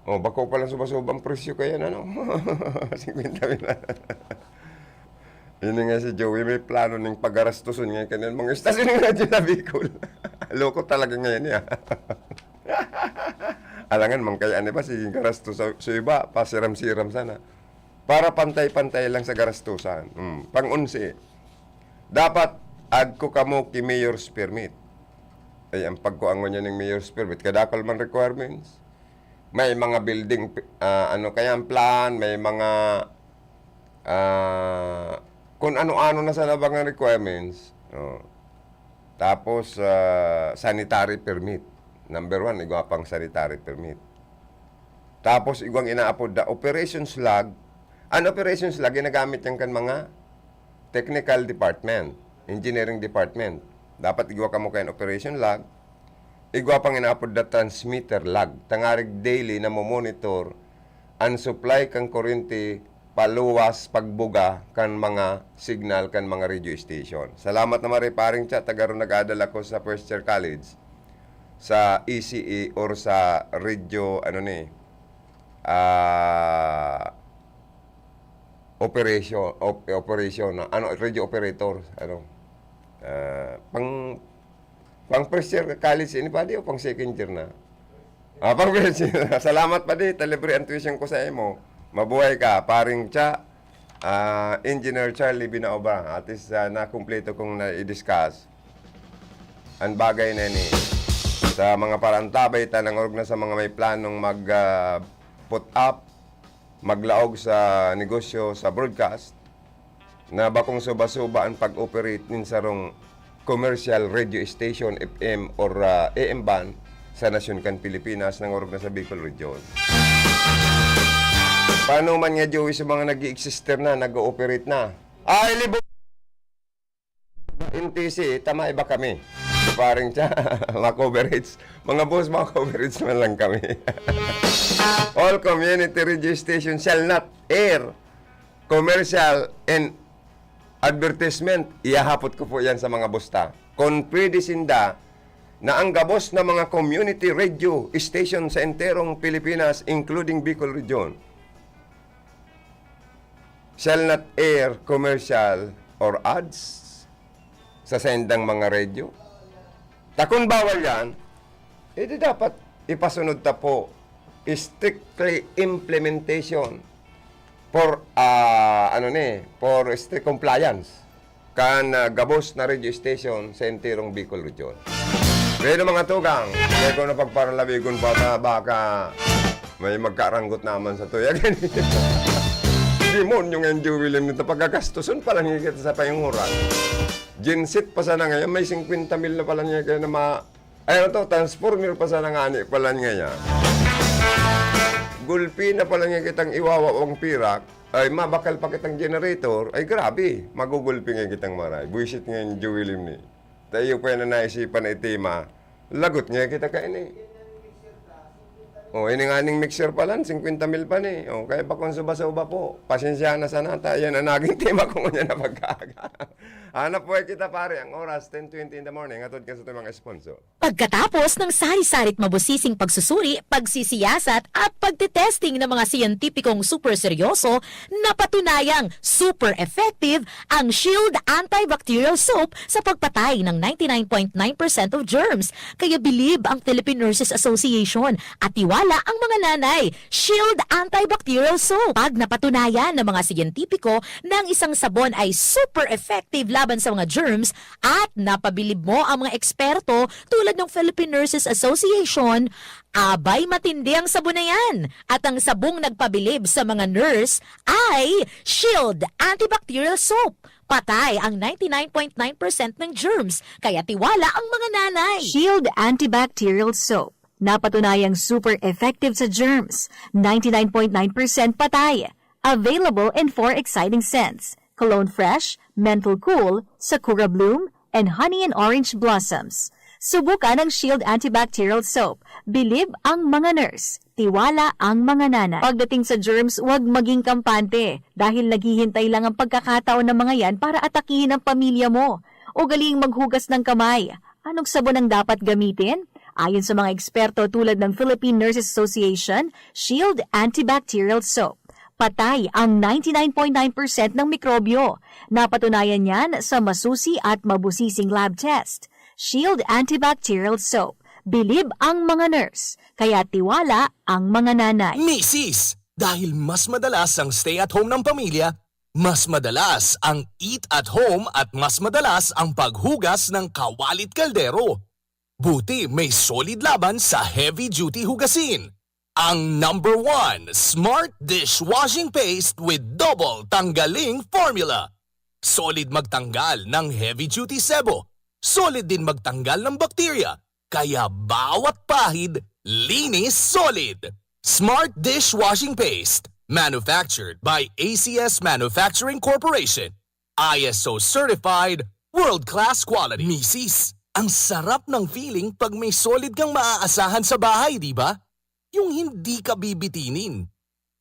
[SPEAKER 2] Bako pala suba-suba ang presyo kaya na, no? 50 mil. Yun nga si Joey, may plano ng pag-arastuson ngayon kanil mga istasyon ng radyo na Bicol. Loko talaga ngayon niya. Alangan, mangkayaan ba, sige garastos sa iba, pasiram-siram sana. Para pantay-pantay lang sa garastusan. Pang-11, dapat agko kamo ki mayor's permit. Ay, ang pagkuangon niya ng mayor's permit, kadakal man requirements. May mga building, kaya ang plan, may mga kung ano-ano na sa labang requirements. Tapos, sanitary permit. Number 1, igwa pang sanitary permit. Tapos, igwang inaapod da operations log. Ang operations log, ginagamit yan kan mga technical department, engineering department. Dapat igwa ka mo kayo operation log. Igwa pang inaapod da transmitter log. Tangarig daily na mo-monitor ang supply kang kuryente paluwas pagbuga kan mga signal kan mga radio station. Salamat naman rin paring chat, tagaroon nag-adala ko sa First Year College sa ECE or sa radio radio operator pang First Year College ini pa di o pang second year na? Pang first year. Salamat pa di, talibre ang tuition ko sa imo. Mabuhay ka, paring Cha, Engineer Charlie Binaoba. At least na-kumpleto kong na-i-discuss ang bagay na ni sa mga parantabay tanang org na sa mga may planong mag-put up, maglaog sa negosyo sa broadcast, na bakong suba-suba ang pag-operate nin sarong commercial radio station, FM or AM band sa Nasyon kan Pilipinas ng org na sa Bicol Region. Paano man nga, Joey, sa mga nag-i-exister na, nag-ooperate na? Libo! NTC, tama iba kami. Paring Cha, mga-coverage. Mga boss, mga-coverage man lang kami. All community radio stations shall not air commercial and advertisement. Iyahapot ko po yan sa mga bosta. Kung pwede sinda na ang gabos na mga community radio station sa enterong Pilipinas, including Bicol Region, shall not air commercial or ads sa sendang mga radio. Kung bawal yan, edi dapat ipasunod ta po strictly implementation for for compliance kan gabos na radio station sa entirong Bicol region. Pero mga tugang, kaya ko na pagparalabigon pa na baka may magkaranggot naman sa tuya. Dimon yung Andrew William nito pagkagastusun pa lang kita sa payunguran. Genset pa sana ngayon, may 50 mil na pala niya kaya na transformer pa sana nga pala niya. Gulpi na pala niya kitang iwawawang pirak, ay mabakal pa kitang generator, ay grabe, magugulpi nga kitang maray. Buisit nga yung William ni. Tayo pa na naisipan na itima, lagot nga kita kain ini nga ning mixer pa lang, 50 mil pa ni. Kaya pa kung suba-suba po, pasensya na sana tayo na naging tema ko nga na pagkaga. Hanap po kita pare, ang oras 10:20 in the morning, atod ka sa mga sponsor.
[SPEAKER 8] Pagkatapos ng sari-sarit mabusising pagsusuri, pagsisiyasat at pagtitesting ng mga siyentipikong super seryoso, napatunayang super effective ang Shield Antibacterial Soap sa pagpatay ng 99.9% of germs. Kaya believe ang Philippine Nurses Association at tiwala ang mga nanay. Shield Antibacterial Soap. Pag napatunayan ng mga siyentipiko na ang isang sabon ay super effective laban sa mga germs at napabilib mo ang mga eksperto tulad ng Philippine Nurses Association, abay matindi ang sabon na yan. At ang sabong nagpabilib sa mga nurse ay Shield Antibacterial Soap. Patay ang 99.9% ng germs, kaya tiwala ang mga nanay.
[SPEAKER 9] Shield Antibacterial Soap. Napatunayang super effective sa germs. 99.9% patay. Available in 4 exciting scents. Cologne Fresh, Menthol Cool, Sakura Bloom, and Honey and Orange Blossoms. Subukan ang Shield Antibacterial Soap. Bilib ang mga nurse. Tiwala ang mga nanay. Pagdating sa germs, huwag maging kampante dahil naghihintay lang ang pagkakataon ng mga yan para atakihin ang pamilya mo. O galing maghugas ng kamay. Anong sabon ang dapat gamitin? Ayon sa mga eksperto tulad ng Philippine Nurses Association, Shield Antibacterial Soap. Patay ang 99.9% ng mikrobyo. Napatunayan yan sa masusi at mabusising lab test. Shield Antibacterial Soap. Bilib ang mga nurse, kaya tiwala ang mga nanay.
[SPEAKER 10] Misis, dahil mas madalas ang stay at home ng pamilya, mas madalas ang eat at home at mas madalas ang paghugas ng kawalit kaldero. Buti may solid laban sa heavy-duty hugasin. Ang number 1 Smart Dishwashing Paste with Double Tanggaling Formula. Solid magtanggal ng heavy-duty sebo. Solid din magtanggal ng bakterya. Kaya bawat pahid, linis solid. Smart Dishwashing Paste. Manufactured by ACS Manufacturing Corporation. ISO certified, world-class quality. Misis, ang sarap ng feeling pag may solid kang maaasahan sa bahay, di ba? Yung hindi ka bibitinin.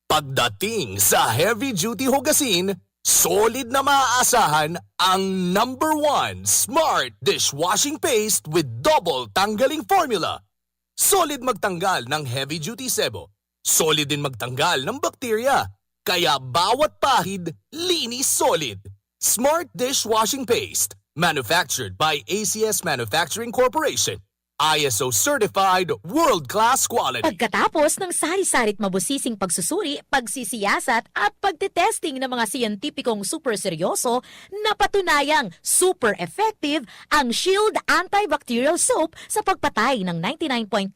[SPEAKER 10] Pagdating sa heavy-duty hugasin, solid na maaasahan ang number 1 Smart Dishwashing Paste with Double Tanggaling Formula. Solid magtanggal ng heavy-duty sebo. Solid din magtanggal ng bakterya. Kaya bawat pahid, linis solid. Smart Dishwashing Paste. Manufactured by ACS Manufacturing Corporation. ISO certified, world-class quality.
[SPEAKER 8] Pagkatapos ng sari-sarit mabusising pagsusuri, pagsisiyasat at pagtitesting ng mga siyentipikong super seryoso, napatunayang super effective ang Shield Antibacterial Soap sa pagpatay ng 99.9%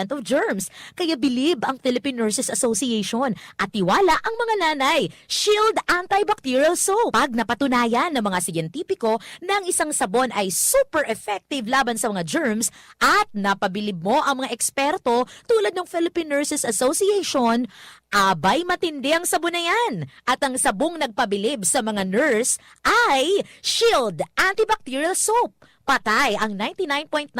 [SPEAKER 8] of germs. Kaya believe ang Philippine Nurses Association at tiwala ang mga nanay. Shield Antibacterial Soap. Pag napatunayan ng mga siyentipiko na ang isang sabon ay super effective laban sa mga germs, at napabilib mo ang mga eksperto tulad ng Philippine Nurses Association, abay matindi ang sabon na yan. At ang sabong nagpabilib sa mga nurse ay Shield Antibacterial Soap. Patay ang 99.9%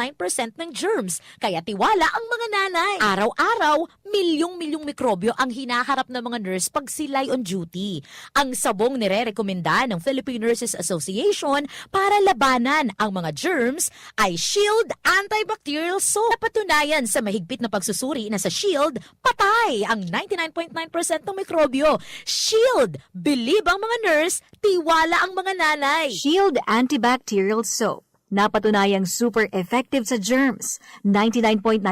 [SPEAKER 8] ng germs, kaya tiwala ang mga nanay. Araw-araw, milyong-milyong mikrobyo ang hinaharap ng mga nurse pag sila'y on duty. Ang sabong nire-rekomenda ng Philippine Nurses Association para labanan ang mga germs ay Shield Antibacterial Soap. Napatunayan sa mahigpit na pagsusuri na sa Shield, patay ang 99.9% ng mikrobyo. Shield, believe ang mga nurse, tiwala ang mga nanay.
[SPEAKER 9] Shield Antibacterial Soap. Napatunayang super effective sa germs. 99.9%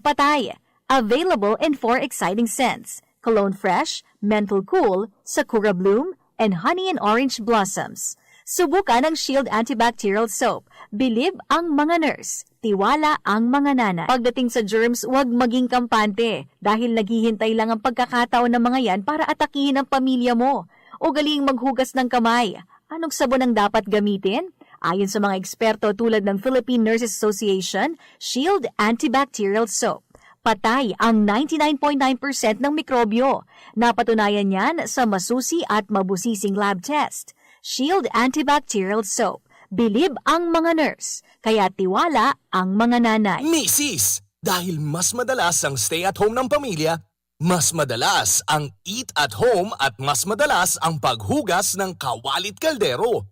[SPEAKER 9] patay. Available in 4 exciting scents. Cologne Fresh, Mental Cool, Sakura Bloom, and Honey and Orange Blossoms. Subukan ang Shield Antibacterial Soap. Believe ang mga nurse. Tiwala ang mga nanay. Pagdating sa germs, huwag maging kampante dahil naghihintay lang ang pagkakataon ng mga yan para atakihin ang pamilya mo. Ugaling maghugas ng kamay. Anong sabon ang dapat gamitin? Ayon sa mga eksperto tulad ng Philippine Nurses Association, Shield Antibacterial Soap. Patay ang 99.9% ng mikrobyo. Napatunayan yan sa masusi at mabusising lab test. Shield Antibacterial Soap. Believe ang mga nurse, kaya tiwala ang mga nanay.
[SPEAKER 10] Misis, dahil mas madalas ang stay at home ng pamilya, mas madalas ang eat at home at mas madalas ang paghugas ng kawalit kaldero.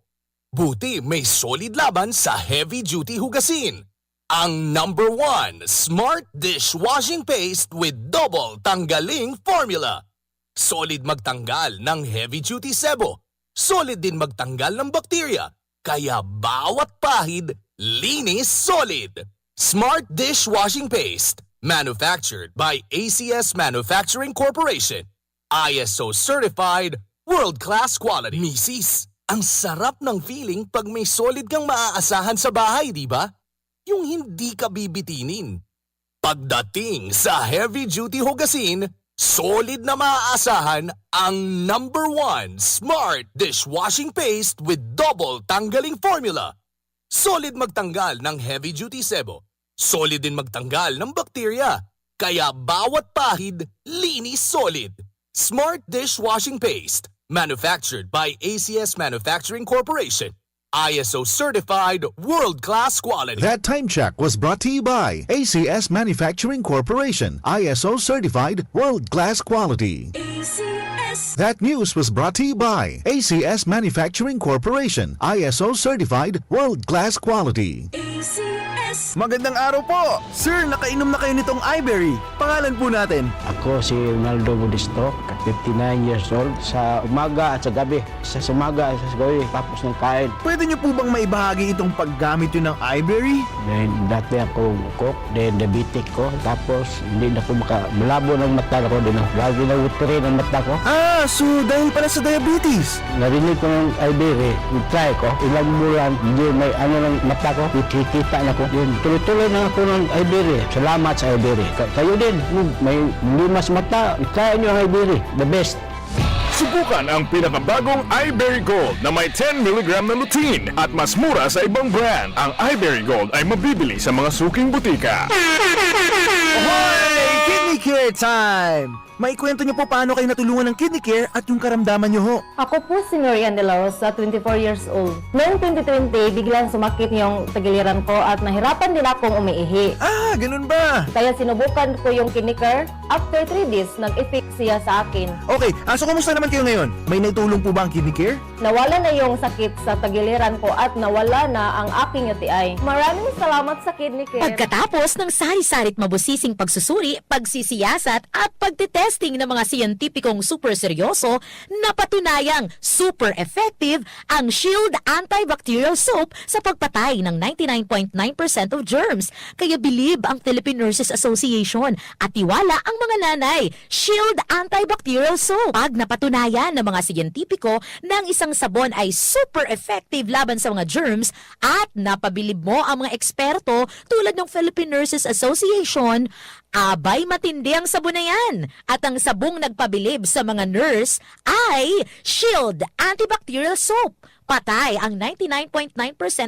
[SPEAKER 10] Buti may solid laban sa heavy-duty hugasin. Ang number 1 Smart Dishwashing Paste with Double Tanggaling Formula. Solid magtanggal ng heavy-duty sebo. Solid din magtanggal ng bakterya. Kaya bawat pahid, linis solid. Smart Dishwashing Paste. Manufactured by ACS Manufacturing Corporation. ISO certified, world-class quality. Misis, ang sarap ng feeling pag may solid kang maaasahan sa bahay, di ba? Yung hindi ka bibitinin. Pagdating sa heavy-duty hugasin, solid na maaasahan ang number 1 Smart Dishwashing Paste with Double Tanggaling Formula. Solid magtanggal ng heavy-duty sebo. Solid din magtanggal ng bakterya. Kaya bawat pahid, linis solid. Smart Dishwashing Paste. Manufactured by ACS Manufacturing Corporation. ISO certified, world-class quality.
[SPEAKER 4] That time check was brought to you by ACS Manufacturing Corporation, ISO certified, world-class quality. That news was brought to you by ACS Manufacturing Corporation, ISO certified, world-class quality.
[SPEAKER 11] Magandang araw po! Sir, nakainom na kayo nitong iBerry. Pangalan po natin?
[SPEAKER 6] Ako si Ronaldo Budisto, 59 years old. Sa umaga at sa gabi. Sa umaga at sa gabi, tapos ng kain.
[SPEAKER 11] Pwede niyo po bang maibahagi itong paggamit yun ng iBerry?
[SPEAKER 6] Then, dati ako cook, then diabetic ko. Tapos, hindi na po malabo ng mata ko. Lagi na wutri ng mata ko.
[SPEAKER 11] Ah, so dahil pala sa diabetes.
[SPEAKER 6] Narinig ko ng iBerry, try ko. Ilang bulan, hindi may ng mata ko. Kikita na ko. Yun, tuloy-tuloy na ako ng iBerry. Salamat sa iBerry. Kayo din, may limas mata. Try nyo ang iBerry. The best.
[SPEAKER 1] Subukan ang pinakabagong iBerry Gold na may 10 mg na lutein at mas mura sa ibang brand. Ang iBerry Gold ay mabibili sa mga suking butika.
[SPEAKER 11] Ahoy! Kidney Care Time! Maikwento niyo po paano kayo natulungan ng Kidney Care at yung karamdaman niyo ho.
[SPEAKER 12] Ako po si Norian De La Rosa, 24 years old. Noong 2020, biglang sumakit yung tagiliran ko at nahirapan din akong umiihi.
[SPEAKER 11] Ah, ganun ba?
[SPEAKER 12] Kaya sinubukan ko yung Kidney Care. After 3 days, nag-effect siya sa akin.
[SPEAKER 11] Okay, so kumusta naman kayo ngayon? May naitulong po ba ang Kidney Care?
[SPEAKER 12] Nawala na yung sakit sa tagiliran ko at nawala na ang aking UTI. Maraming salamat sa Kidney Care.
[SPEAKER 8] Pagkatapos ng sari-sarit mabusising pagsusuri, pagsisiyasat at pagtitesting ng mga siyentipikong super seryoso, napatunayang super effective ang Shield Antibacterial Soap sa pagpatay ng 99.9% of germs. Kaya believe ang Philippine Nurses Association at tiwala ang mga nanay. Shield Antibacterial Soap. Pag napatunayan ng mga siyentipiko na ang isang sabon ay super effective laban sa mga germs at napabilib mo ang mga eksperto tulad ng Philippine Nurses Association, abay matindi ang sabon na yan. At ang sabong nagpabilib sa mga nurse ay Shield Antibacterial Soap. Patay ang 99.9%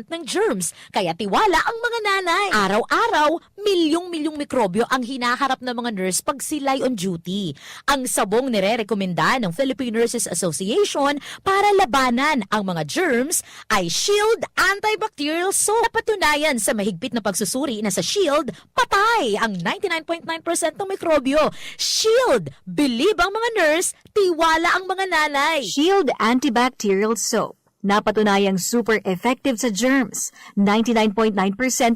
[SPEAKER 8] ng germs, kaya tiwala ang mga nanay. Araw-araw, milyong-milyong mikrobyo ang hinaharap ng mga nurse pag sila'y on duty. Ang sabong nire-rekomenda ng Philippine Nurses Association para labanan ang mga germs ay Shield Antibacterial Soap. Napatunayan sa mahigpit na pagsusuri na sa Shield, patay ang 99.9% ng mikrobyo. Shield, believe ang mga nurse, tiwala ang mga nanay.
[SPEAKER 9] Shield Antibacterial Soap. Napatunayang super effective sa germs. 99.9%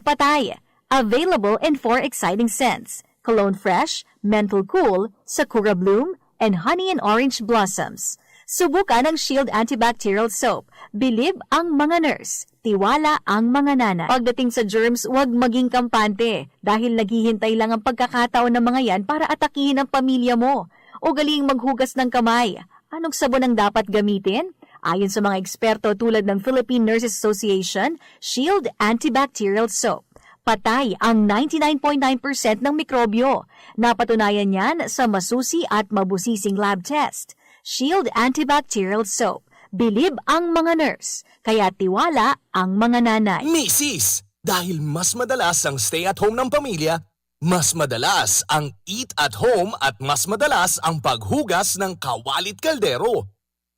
[SPEAKER 9] patay. Available in 4 exciting scents. Cologne Fresh, Mental Cool, Sakura Bloom, and Honey and Orange Blossoms. Subukan ang Shield Antibacterial Soap. Believe ang mga nurse. Tiwala ang mga nanay. Pagdating sa germs, huwag maging kampante dahil naghihintay lang ang pagkakataon ng mga yan para atakihin ang pamilya mo. Ugaling maghugas ng kamay. Anong sabon ang dapat gamitin? Ayon sa mga eksperto tulad ng Philippine Nurses Association, Shield Antibacterial Soap. Patay ang 99.9% ng mikrobyo. Napatunayan yan sa masusi at mabusising lab test. Shield Antibacterial Soap. Bilib ang mga nurse, kaya tiwala ang mga nanay.
[SPEAKER 10] Misis, dahil mas madalas ang stay at home ng pamilya, mas madalas ang eat at home at mas madalas ang paghugas ng kawalit kaldero.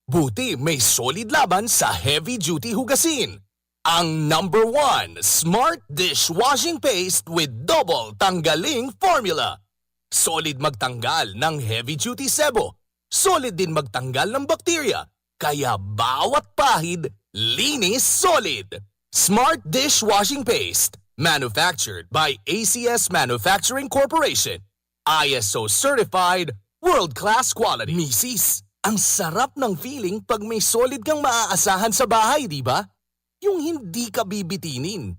[SPEAKER 10] Buti may solid laban sa heavy-duty hugasin. Ang number 1 Smart Dishwashing Paste with double tanggaling formula. Solid magtanggal ng heavy-duty sebo. Solid din magtanggal ng bakterya. Kaya bawat pahid, linis solid. Smart Dishwashing Paste. Manufactured by ACS Manufacturing Corporation. ISO certified, world-class quality. Misis, ang sarap ng feeling pag may solid kang maaasahan sa bahay, di ba? Yung hindi ka bibitinin.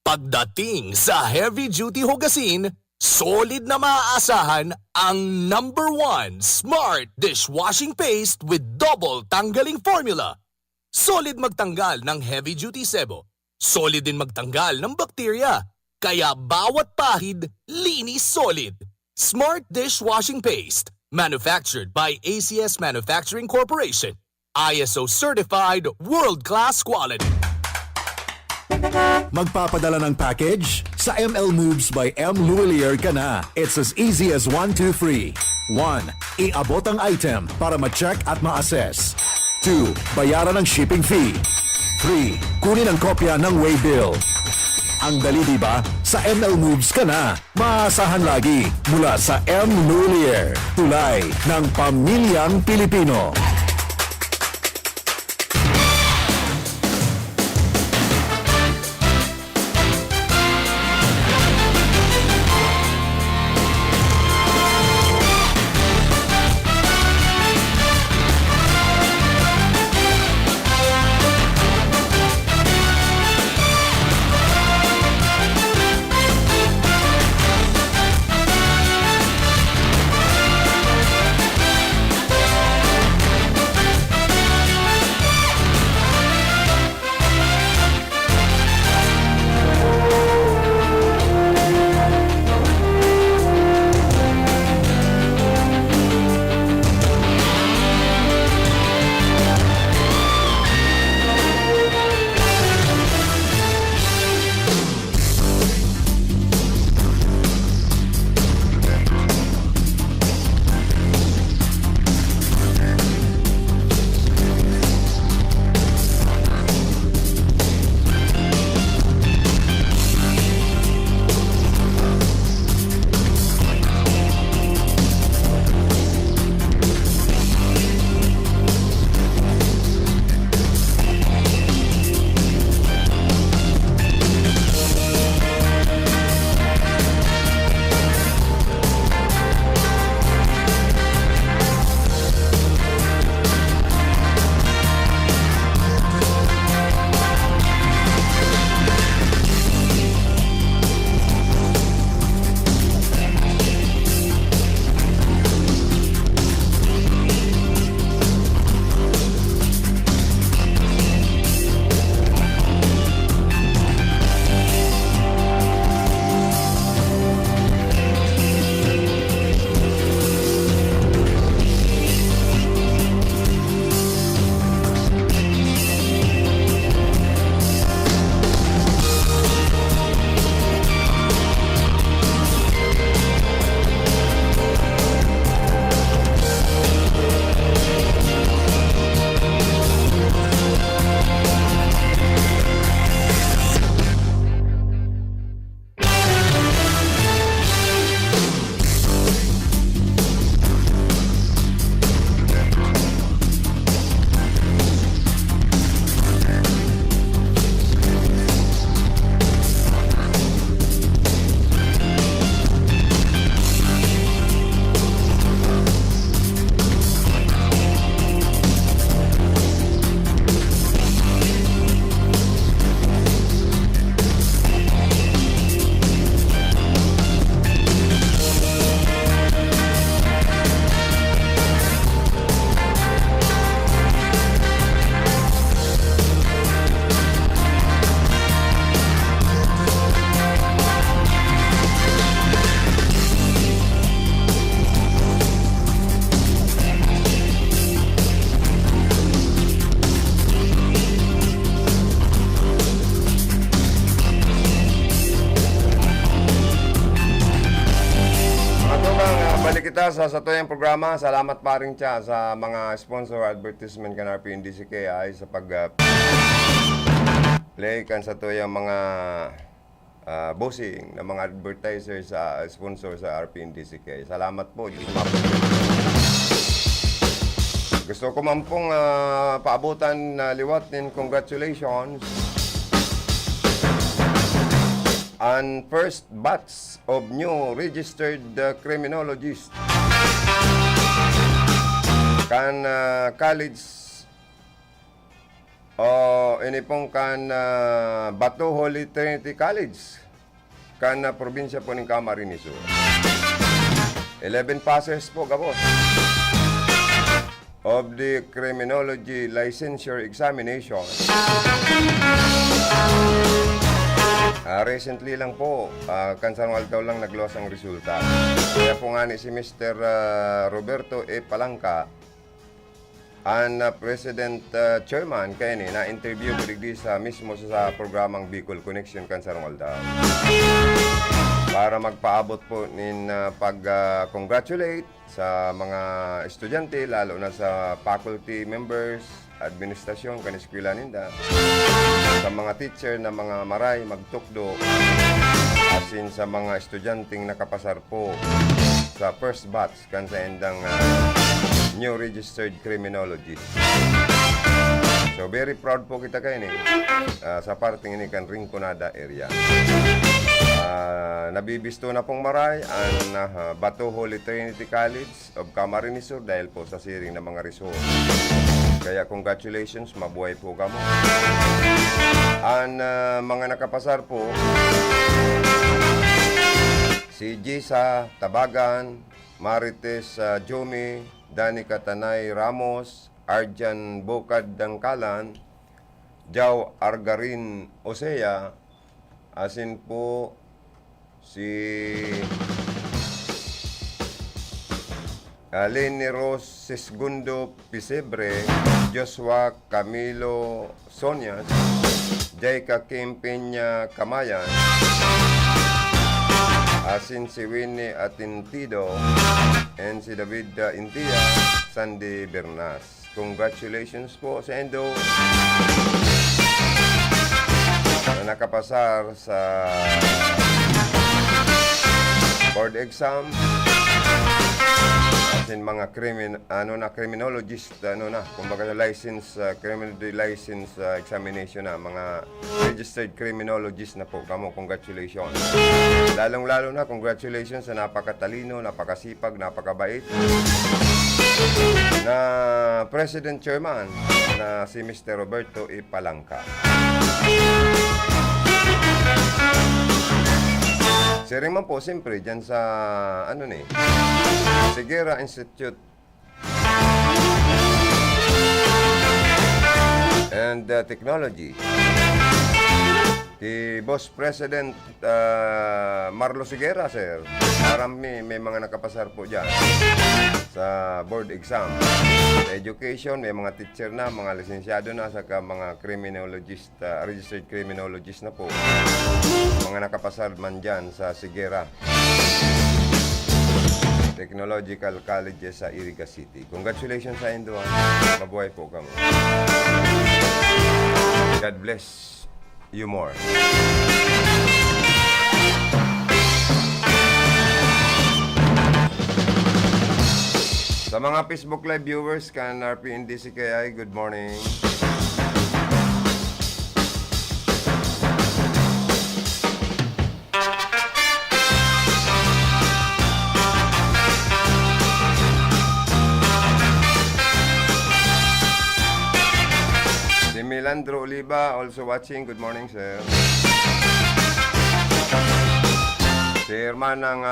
[SPEAKER 10] Pagdating sa heavy-duty hugasin, solid na maaasahan ang number 1 Smart Dishwashing Paste with double tanggaling formula. Solid magtanggal ng heavy-duty sebo. Solid din magtanggal ng bakterya. Kaya bawat pahid, linis solid. Smart Dishwashing Paste. Manufactured by ACS Manufacturing Corporation. ISO certified, world-class quality.
[SPEAKER 13] Magpapadala ng package? Sa ML Moves by M. Luwalier ka na. It's as easy as 1, 2, 3. 1. Iabot ang item para ma-check at ma-assess. 2. Bayaran ang shipping fee. 3. Kunin ang kopya ng waybill. Ang dali diba? Sa ML Moves ka na. Maasahan lagi mula sa M. Luwalier. Tulay ng pamilyang Pilipino.
[SPEAKER 2] kita sa tuyang programa. Salamat pa rin siya sa mga sponsor advertisement kan RPNDCKI sa pag play kan sa tuyang mga bossing ng mga advertiser sa sponsor sa RPNDCKI. Salamat po. Gusto ko man pong paabutan na liwat and congratulations on first batch of new registered criminologists kan college ini pong kan Bato Holy Trinity College kan probinsya po ng Camarines Sur. 11 passes po gabos of the criminology licensure examination. Recently lang po, kansanwal daw lang naglos ang resulta. Kaya po nga ni si Mr. Roberto E. Palangka, ang President Chairman kaya ni na-interview ko digdi sa mismo sa programang Bicol Connection kansanwal daw. Para magpaabot po nin pag-congratulate sa mga estudyante, lalo na sa faculty members, administrasyon, kaniskwela ninda, sa mga teacher na mga maray, magtukdo, asin sa mga estudyanteng nakapasar po sa first batch kan sa endang new registered criminology. So very proud po kita kayo ni sa parting ini kan Rinconada area. Nabibisto na pong maray ang Bato Holy Trinity College of Camarines Sur dahil po sa siring ng mga resort. Kaya congratulations, mabuhay po kamo. Ang mga nakapasar po, si Gisa Tabagan, Marites Jomi, Danica Tanay Ramos, Arjan Bocad Dangkalan, Jao Argarin Osea, asin po si Lenny Ros Sisgundo Pisebre, Joshua Camilo Sonias, Jaika Kim Peña Kamayan, asin si Winnie Atintido, and si David Intia, Sandy Bernas. Congratulations po sa Endo na nakapasar sa board exam. Asin mga criminologist, kumbaga license, criminal license examination na, mga registered criminologist na po. Kamo, congratulations. Lalong-lalo na, congratulations sa napakatalino, napakasipag, napakabait na President Chairman na si Mr. Roberto E. Palangka. Sharing man po, siyempre, dyan sa, Sigera Institute and Technology. Si Boss President Marlo Sigera, sir. Marami, may mga nakapasar po dyan sa board exam. Sa education, may mga teacher na, mga lisensyado na, saka mga criminologist, registered criminologist na po. Mga nakapasar man dyan sa Sigera Technological College sa Iriga City. Congratulations sa Indo. Mabuhay po kamo. God bless you more. Sa mga Facebook Live viewers kan RPNDCKI, good morning. Si Milandro Oliva also watching. Good morning, sir. Si Hermanang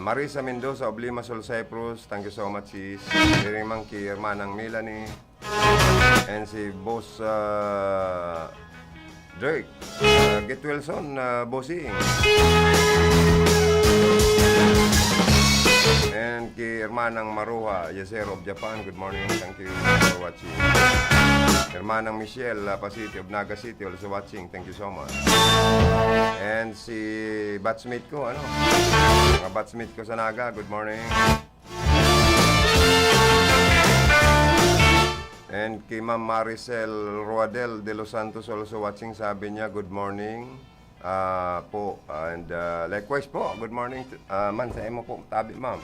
[SPEAKER 2] Marisa Mendoza of Limassol, Cyprus. Thank you so much, sis. Hearing Monkey, Hermanang Melanie. And si Boss Drake. Get Wilson, Bossing. And kay Hermanang Maruha Yasero of Japan, good morning. Thank you for watching. Hermanang Michelle Pasiti of Naga City also watching. Thank you so much. And si batchmate ko, mga batchmate ko sa Naga, good morning. And kay Ma'am Maricel Ruadel de Los Santos also watching, sabi niya, good morning po. And likewise po, good morning. Man, sa imo po, tabi ma'am.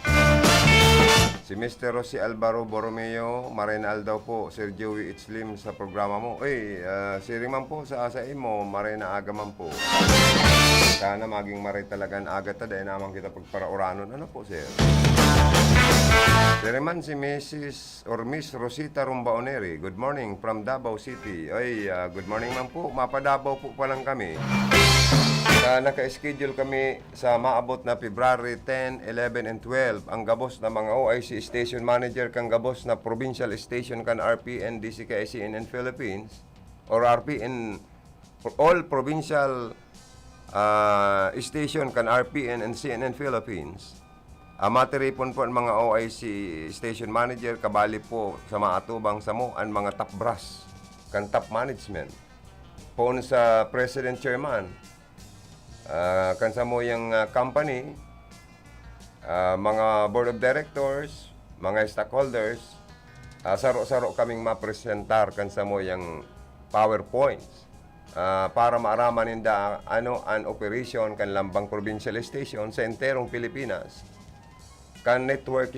[SPEAKER 2] Si Mr. Rosy Alvaro Borromeo, Marinal daw po, Sir Joey Itzlim sa programa mo. Si Riman po sa imo, Marina aga man po. Sana maging maray talagang aga ta, dahil naman kita pagparauranon. Ano po, sir? Si Riman, si Mrs. or Miss Rosita Rumbaoneri, good morning from Davao City. Good morning man po, mapa-Davao po pa lang kami. Naka-schedule kami sa maabot na February 10, 11, and 12. Ang gabos na mga OIC Station Manager kang gabos na Provincial Station kan RPN, DCK, CNN Philippines or RPN, all Provincial Station kan RPN and CNN Philippines. Matiripon po ang mga OIC Station Manager, kabali po sa maatubang sa mo ang mga top brass kan top management. Poon sa President Chairman, kansa mo yung company, mga board of directors, mga stockholders, saro-saro kaming mapresentar kansa mo yung PowerPoints para maaraman ninda an operation kan lambang provincial station sa enterong Pilipinas kan network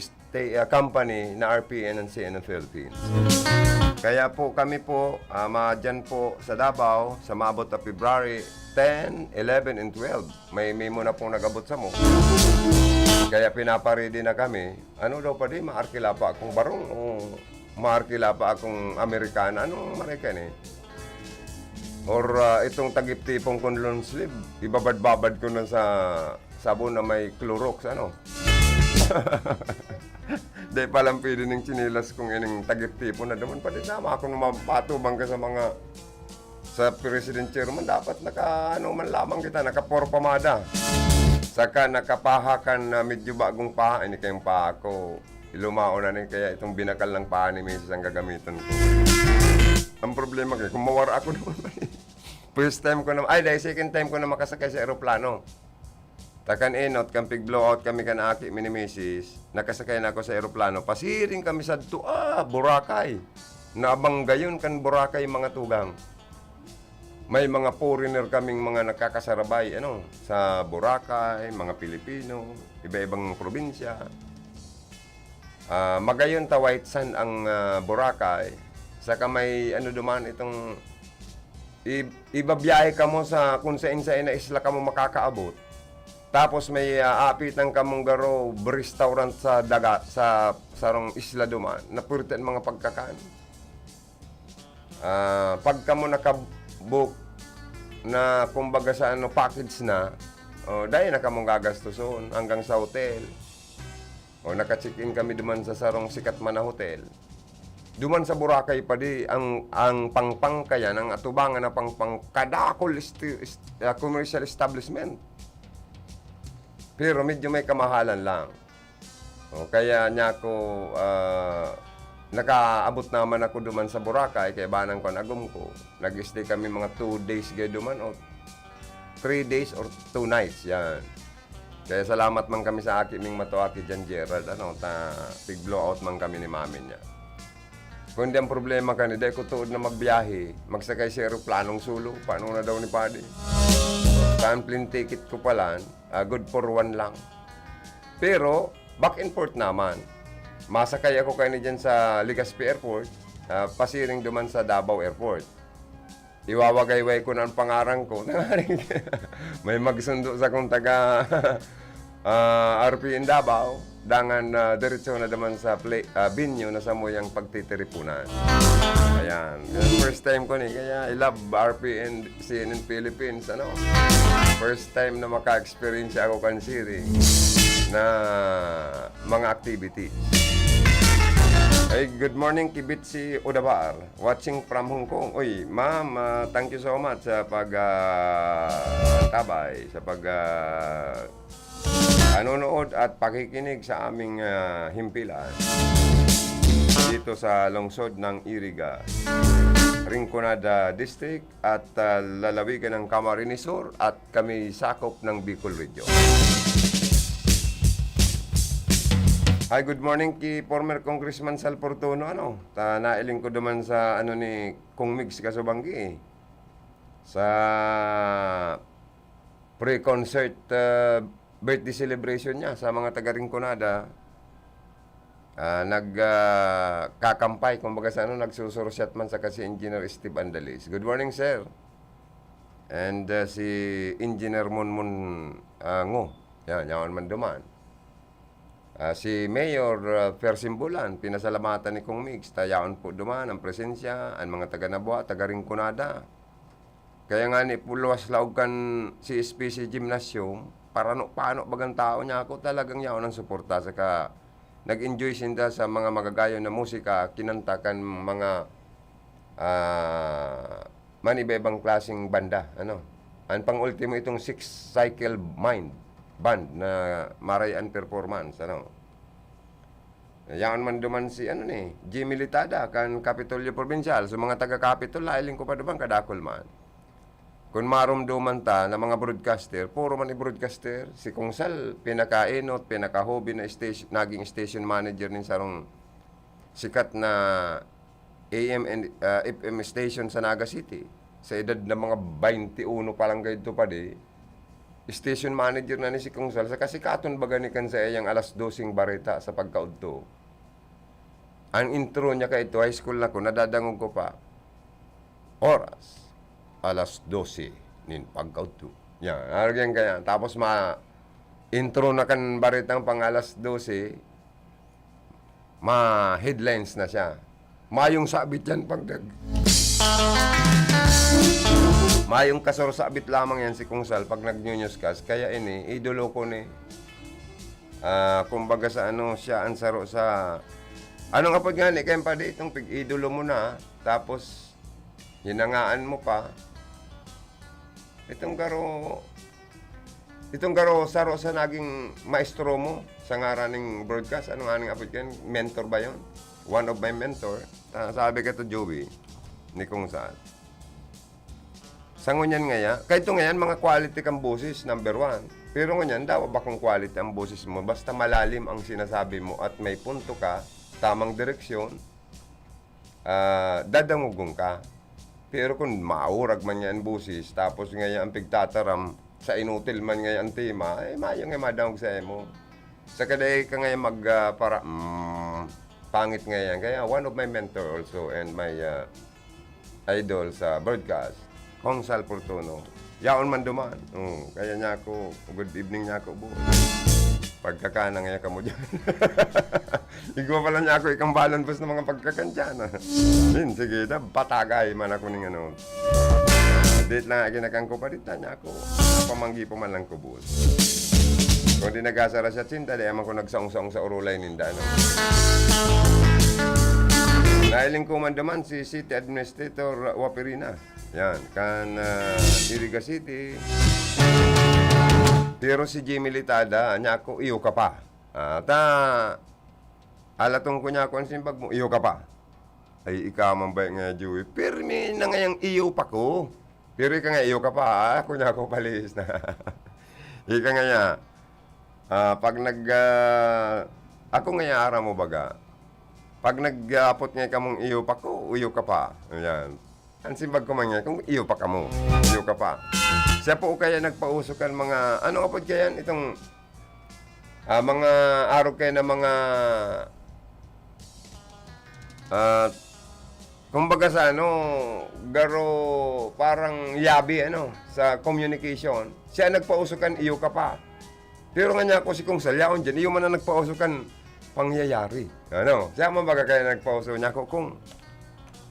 [SPEAKER 2] company na RPN and CNN Philippines. Kaya po kami po, dyan po sa Davao, sa maabot na February 10, 11, and 12. May muna pong nagabot sa mo. Kaya pinaparedy na kami. Ano daw pa di, maarkila pa akong barong o maarkila pa akong Amerikana. Anong Amerikan eh? Or itong tagip-tipong kong sleeve, ibabad-babad ko na sa sabon na may Clorox, Dahil palang pwede ng chinilas kung ining tagip-tipo na naman pa din sama. Kung mapatubang ka sa mga sa President Chairman, dapat man lamang kita, nakaporpamada. Saka nakapahakan na medyo bagong paha. Ini kayong paha ko. Ilumao na rin kaya itong binakal ng paha ni Mrs. ang gagamitan ko. Ang problema kayo, kung mawara ako naman. First time ko na, dahil second time ko na makasakay sa aeroplano. Takan enot, kampig blowout kami kan aki mini Mrs. Nakasakay na ako sa aeroplano. Pasiring kami sa Boracay. Naabang gayon kan Boracay mga tugang. May mga foreigner kaming mga nakakasarabay sa Boracay, mga Pilipino, iba-ibang probinsya. Magayon ta White Sand ang Boracay. Saka may duman itong ibabiyahe ka mo sa kung saan na isla ka mo makakaabot. Tapos may apitan ka mong garo restaurant sa dagat, sa sarong isla duman, na puritan mga pagkakaan. Pagka mo nakabook na kumbaga sa package na, dahil na ka mong gagastuson hanggang sa hotel. O naka-check-in kami duman sa sarong sikat man na hotel. Duman sa Boracay pa di, ang pangpang kaya, ang atubangan na pangpang kadakol commercial establishment. Pero medyo may kamahalan lang. Kaya niya ako, nakaabot naman ako duman sa Boracay, kaya banang ko nagum ko. Nag-stay kami mga 2 days gaya duman, o 3 days or 2 nights, yan. Kaya salamat man kami sa aking matuaki dyan, Gerald, pig-blowout man kami ni mami niya. Kundi ang problema kanina, dahil ko tuod na magbiyahe, magsakay sa aeroplanong sulo, paano na daw ni Paddy? Saan plane ticket ko pala, good for 1 lang. Pero, back and forth naman. Masakay ako kayo dyan sa Legazpi Airport, pasiring duman sa Davao Airport. Iwawagay-way ko na ang pangarang ko. May magsundo sa kong taga RPN Davao, dangan diretso na naman sa venue na sa moyang pagtitiripunan. Ayan. First time ko ni, kaya I love RPN CNN Philippines. First time na maka-experience ako kansiri na mga activities. Good morning, Kibitsi Odabar, watching from Hong Kong. Ma'am, thank you so much sa pag-tabay, sa panonood at pakikinig sa aming himpilan dito sa lungsod ng Iriga, Rinconada District at lalawigan ng Camarines Sur at kami sakop ng Bicol Region. Hi, good morning kay former Congressman Sal Portono. Nailing ko duman sa ni Kung Migs Kasubanggi sa pre-concert birthday celebration niya sa mga taga Rinconada. Nagkakampay, kumbaga sa nagsusurusyat man sa kasi Engineer Steve Andalis. Good morning, sir. And si Engineer Munmun Ngo, yan man duman. Si Mayor Persimbulan, pinasalamatan ni Kung Migs, tayaon po duman ang presensya, ang mga taga Nabua, taga Rinconada. Kaya nga ni puluwas laog kan si SPC Gymnasium, paano bagang tao niya ako, talagang yaon ang suporta. Saka nag-enjoy sinda sa mga magagayon na musika, kinanta kan mga manibebang klaseng banda. Ang pang-ultimo itong Six Cycle Band na Marayan Performance. Yan man duman si Jimmy Litada kan Kapitolyo Provincial. So mga taga-Kapitol, lailing ko pa duman kadakol man. Kung marumduman ta na mga broadcaster, puro man i-broadcaster. Si Kung Sal, pinaka-enot, pinaka-hobby na naging station manager ng sarong sikat na AM and FM station sa Naga City. Sa edad na mga 21 pa lang ganito pa station manager na ni si Kung Sal. Sa kasikaton baga ni kan sa iyang alas 12 bareta sa pagkaudto. Ang intro niya ka ito, high school na ko, nadadangog ko pa. Oras. Alas 12 nin pagkaudto. Yan, aragyan kaya. Tapos intro na kan baritang pang alas 12, headlines na siya. Mayong sabit yan mayong kasoro sabit lamang yan si Kung Sal pag nag-newscast. Kaya idolo ko ni. Kumbaga sa siya ansaro sa nga pag nga ni kaya pa itong pig-idolo mo na, tapos hinangaan mo pa. Itong garo saro sa naging maestro mo sa ngaraning broadcast. Anong aning apod yan? Mentor ba yon? One of my mentor. Sabi ka to Joey ni Kung Sal. Sa ngunyan ngaya, kahit ito ngayon, mga quality kang boses, number 1. Pero ngunyan, daw ba kung quality ang boses mo? Basta malalim ang sinasabi mo at may punto ka, tamang direksyon, dadangugong ka. Pero kung maurag man yan boses, tapos ngayon ang pigtataram, sa inutil man ngayon ang tema, mayong madangog sa mo. Sa kaday ka ngayon pangit ngayon. Kaya one of my mentor also and my idol sa broadcast, Kung Sal Portono. Yaon man duman. Kaya niya ako, good evening niya ako buo. Pagkakana ngayon ka mo dyan. Igwa pala niya ako ikang balon bus ng mga pagkakantyan. Sige, patagay man ako ng date lang aginakang ko pa dito niya ako. Pamanggi pa man lang ko buo. Kung di nagasara siya cinta, di naman ko nagsaong-saong sa urulay ninda. Nailing ko man duman si City Administrator Wapirina. Yan, kan Iriga City. Pero si Jimmy Litada, niya ako, iyo ka pa. Alatong ko niya ako ang simbag mo, iyo ka pa. Ay, ikaw man ba nga, Joey? Pero may na ngayang iyo pa ko. Pero ika nga, iyo ka pa, ako niya ako palis na. Ika nga niya, pag ako nga ara mo baga, pag nag-apot nga ka mong iyo pa ko, iyo ka pa. Ayan. Ang simbag ko man nga, kung iyo pa ka mo, iyo ka pa. Siya po kaya nagpausukan mga, ano kapag kaya itong mga araw kayo na mga kumbaga sa garo parang yabi sa communication. Siya nagpausukan, iyo ka pa. Pero nga niya ako si Kung Sal, yaon dyan, iyo man na nagpausukan pangyayari. Siya man baga kaya nagpauso niya ako kung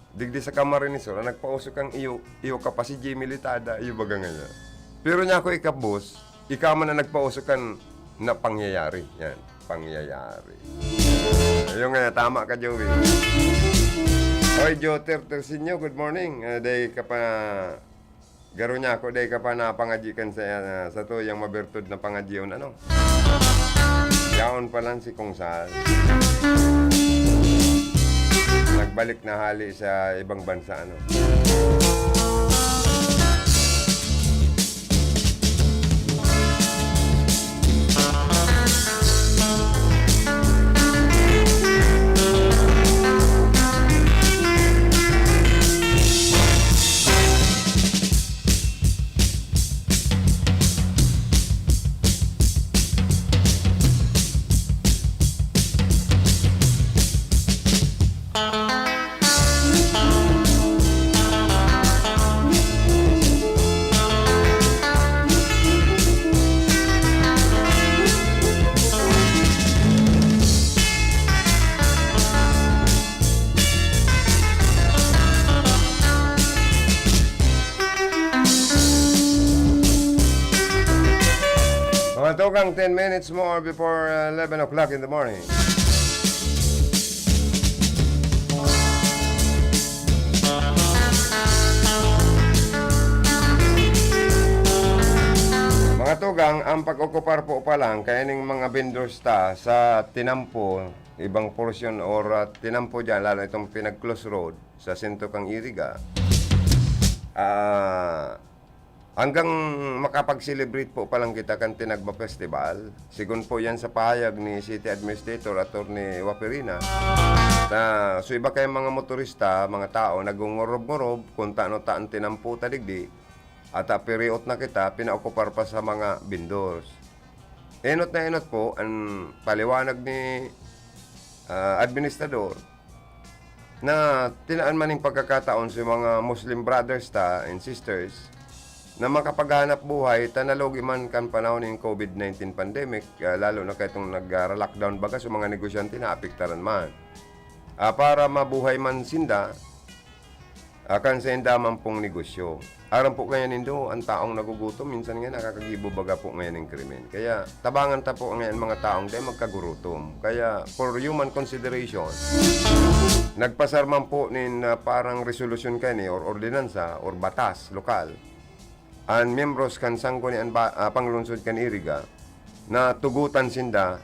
[SPEAKER 2] digdi sa Camarines Sur, nagpauso kang iyo ka pa si Jimmy Litada, iyo baga ngayon. Pero niya ako ikabos, ikaw man na nagpauso kan na pangyayari. Yan, pangyayari. Ayun nga, tama ka, Joey. Oy, Joe Tertersinyo, good morning. Day ka pa, garo niya ako, day ka pa napangadjikan sa to, yung mabertod na pangadjiyon, Yaon pa lang si Kung Sal. Nagbalik na hali sa ibang bansa, ano. Mga tukang 10 minutes more before 11 o'clock in the morning. Mga tugang, ang pag-okupar po pa lang kayaning mga vendors ta sa tinampo, ibang portion or tinampo dyan, lalo itong pinag-close road sa Sinto Kang Iriga. Hanggang makapag-celebrate po pa lang kita kan Tinagba Festival. Sigun po yan sa pahayag ni City Administrator Atty. Waperina. So iba kayong mga motorista, mga tao, nagungorob-ngorob kung taano-taan tinampo tadigdi. At periot na kita, pinaokupar pa sa mga vendors. Enot na enot po, ang paliwanag ni Administrador na tinaan maning pagkakataon sa mga Muslim brothers and sisters na makapaghanap buhay, tanalogi man kan panahon ng COVID-19 pandemic, lalo na kayong nag-lockdown baga sa mga negosyante na apektaran man. Para mabuhay man sinda, akan sa indaman pong negosyo. Aram po kaya nindo, ang taong nagugutom, minsan nga nakakagibo baga po ngayon ng krimen. Kaya tabangan ta po ngayon mga taong dahil magkagurutom. Kaya for human consideration, nagpasarman po nin parang resolusyon kani or ordinansa or batas lokal ang membros kan sangko ni panglungsod kan Iriga na tugutan sinda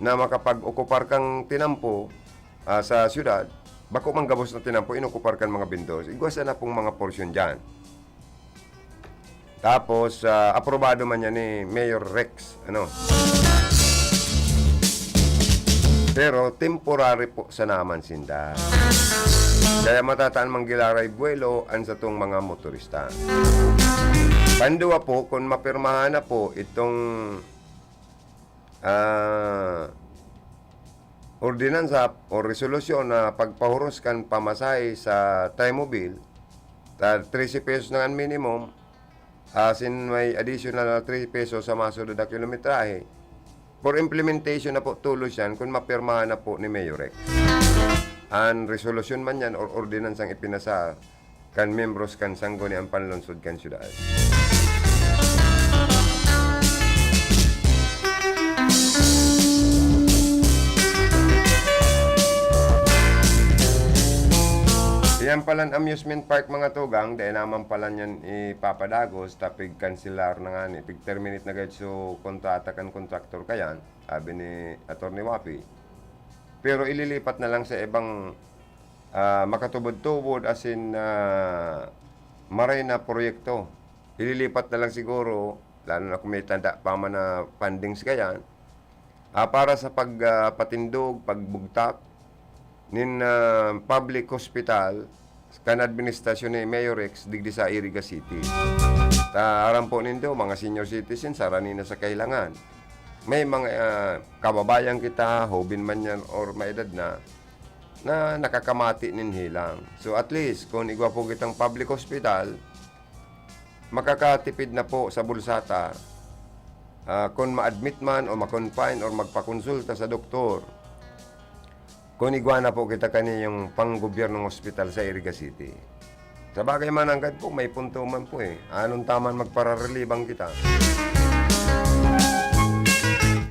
[SPEAKER 2] na makapag-okupar kang tinampo sa syudad, bako mang gabos na tinampo, inokupar kan mga vendors. Igwasa na pong mga porsyon dyan. Tapos, aprobado man yan ni Mayor Rex. Pero, temporary po sa naman sinda. Kaya matataan manggilaray buwelo ang sa tong mga motorista. Pandua po, kung mapirmahan na po itong ordinansa o resolusyon na pagpahuruskan pamasahe sa Taimobile, 13 pesos na ang minimum, asin may additional na 3 pesos sa masunod na kilometrahe. For implementation na po tulos yan kung mapirmahan na po ni Mayor Rex. Ang resolusyon man yan or ordinansang ipinasa kan membros kan sangguni ang panlungsod kan syudad. Yan palan amusement park mga tugang, dahil naman palan yan ipapadagos, tapig kansilar na nga ni, pig terminate na guys so kontrata kan kontraktor kayan, sabi ni Atty. Wapi. Pero ililipat na lang sa ibang makatubod-tubod as in maray na proyekto. Ililipat na lang siguro, lalo na kung may tanda pa man na fundings kayan, para sa pagpatindog, pagbugtak, nin public hospital kan administrasyon ni Mayor Rex digdi sa Iriga City. Aram po nindo mga senior citizens sarani na sa kailangan. May mga kababayan kita, hobin man yan or may edad na nakakamati nin hilang. So at least kung igwa po kitang public hospital, makakatipid na po sa bulsata kung ma-admit man o ma-confine or magpakonsulta sa doktor. Kung igwa na po kita kaniyang pang-gobyernong hospital sa Iriga City. Sa bagay man hanggang po, may punto man po eh. Anong taman magpararelibang kita?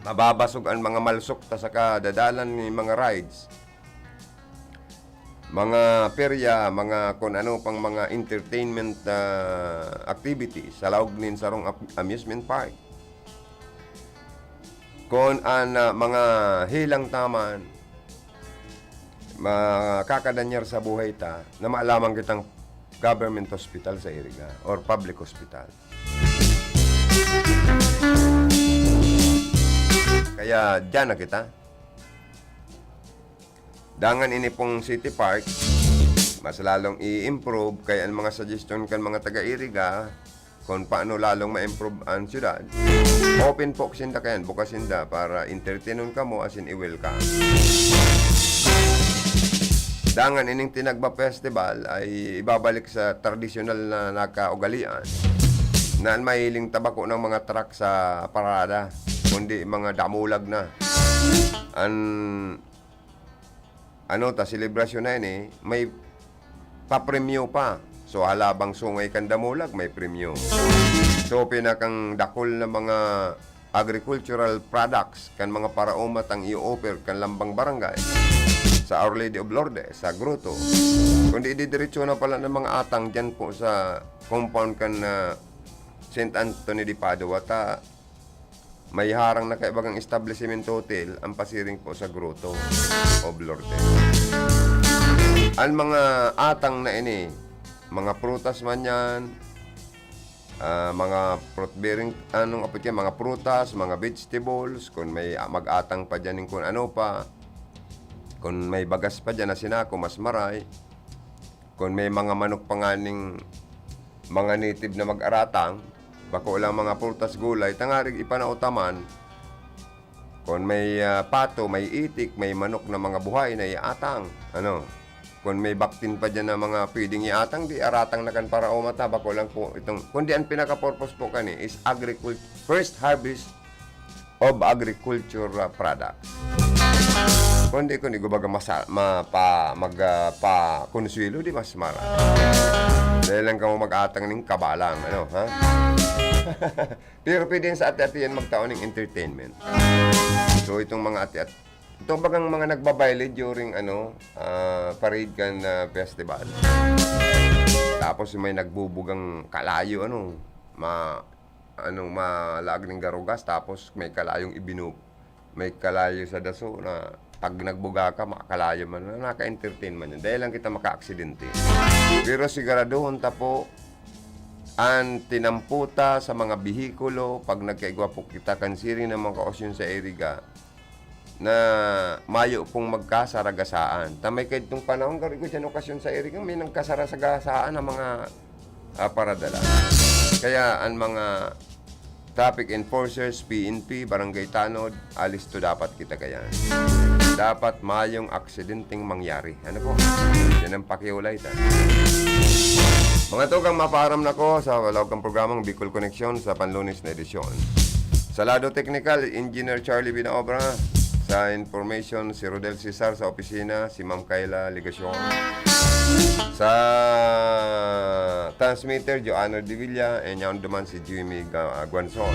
[SPEAKER 2] Mababasog ang mga malsok ta sa kadadalan ni mga rides. Mga perya, mga kung ano pang mga entertainment activities sa laog nin sarong amusement park. kung an mga hilang taman, makakadanyar sa buhay ta, na maalaman kitang government hospital sa Iriga or public hospital. Kaya dyan na kita. Dangan ini pong City Park, mas lalong i-improve, kaya ang mga suggestion kan mga taga-Iriga kung paano lalong ma-improve ang syudad. Open po sinda kayan, bukas sinda para entertainon ka mo as in i-welcome. Dangan ining Tinagba Festival ay ibabalik sa tradisyonal na nakaugalian na mahiling tabako ng mga truck sa parada, kundi mga damulag na. Selebrasyon na yun may pa-premyo pa. So, halabang sungay kan damulag, may premyo. So, pinakang dakol na mga agricultural products kan mga paraumat ang i-offer kan lambang barangay sa Our Lady of Lourdes, sa Grotto. Kundi ididiretso na pala ng mga atang dyan po sa compound kan St. Anthony de Padua. May harang na kaibagang establishment hotel ang pasiring po sa Grotto of Lourdes. Ang mga atang na ini, mga prutas man yan, mga fruit bearing, mga prutas, mga vegetables, kung may mag-atang pa dyan kung ano pa, kung may bagas pa dyan na sinako, mas maray, kung may mga manok panganing mga native na mag-aratang, bako lang mga prutas gulay, tangarig ipanautaman, kung may pato, may itik, may manok na mga buhay na iatang, kung may baktin pa dyan na mga pwedeng iatang, di aratang na kan para umata, bako lang po itong, kundi ang pinaka-purpose po kani is first harvest of agriculture products. Kundi gubaga magpa-konsuelo, di mas mara. Dahil lang ka mo mag-atang ng kabalang, Pero pwede sa ati-ati yan magtaon ng entertainment. So itong mga ati-ati, ito bagang mga nagbabaile during parade kan festival. Tapos may nagbubugang kalayo malaag ng garugas, tapos may kalayong may kalayo sa daso na pag nagbuga ka, makakalayo man, naka-entertain man yun. Dahil lang kita maka-aksidente. Pero siguraduhon ta po, ang tinamputa sa mga bihikulo, pag nagkaigwa po kita kansiri ng mga kaosyon sa Iriga, na mayo pong magkasaragasaan. Tamay kahit itong panahon, gari ko dyan okasyon sa Iriga, may nagkasaragasaan ng mga paradala. Kaya ang mga traffic enforcers, PNP, barangay tanod, alis to dapat kita kaya. Dapat mayong aksidenteng mangyari. Ano po? Yan ang pakiulay ta. Mga tugang maparam na ko sa walawang programang Bicol Connection sa Panlunes na edisyon. Sa lado technical, Engineer Charlie Binaobra. Sa information, si Rodel Cesar sa opisina, si Ma'am Kayla Ligasyon. Sa transmitter, Joanna Divilla, and yung duman si Jimmy Guanzon.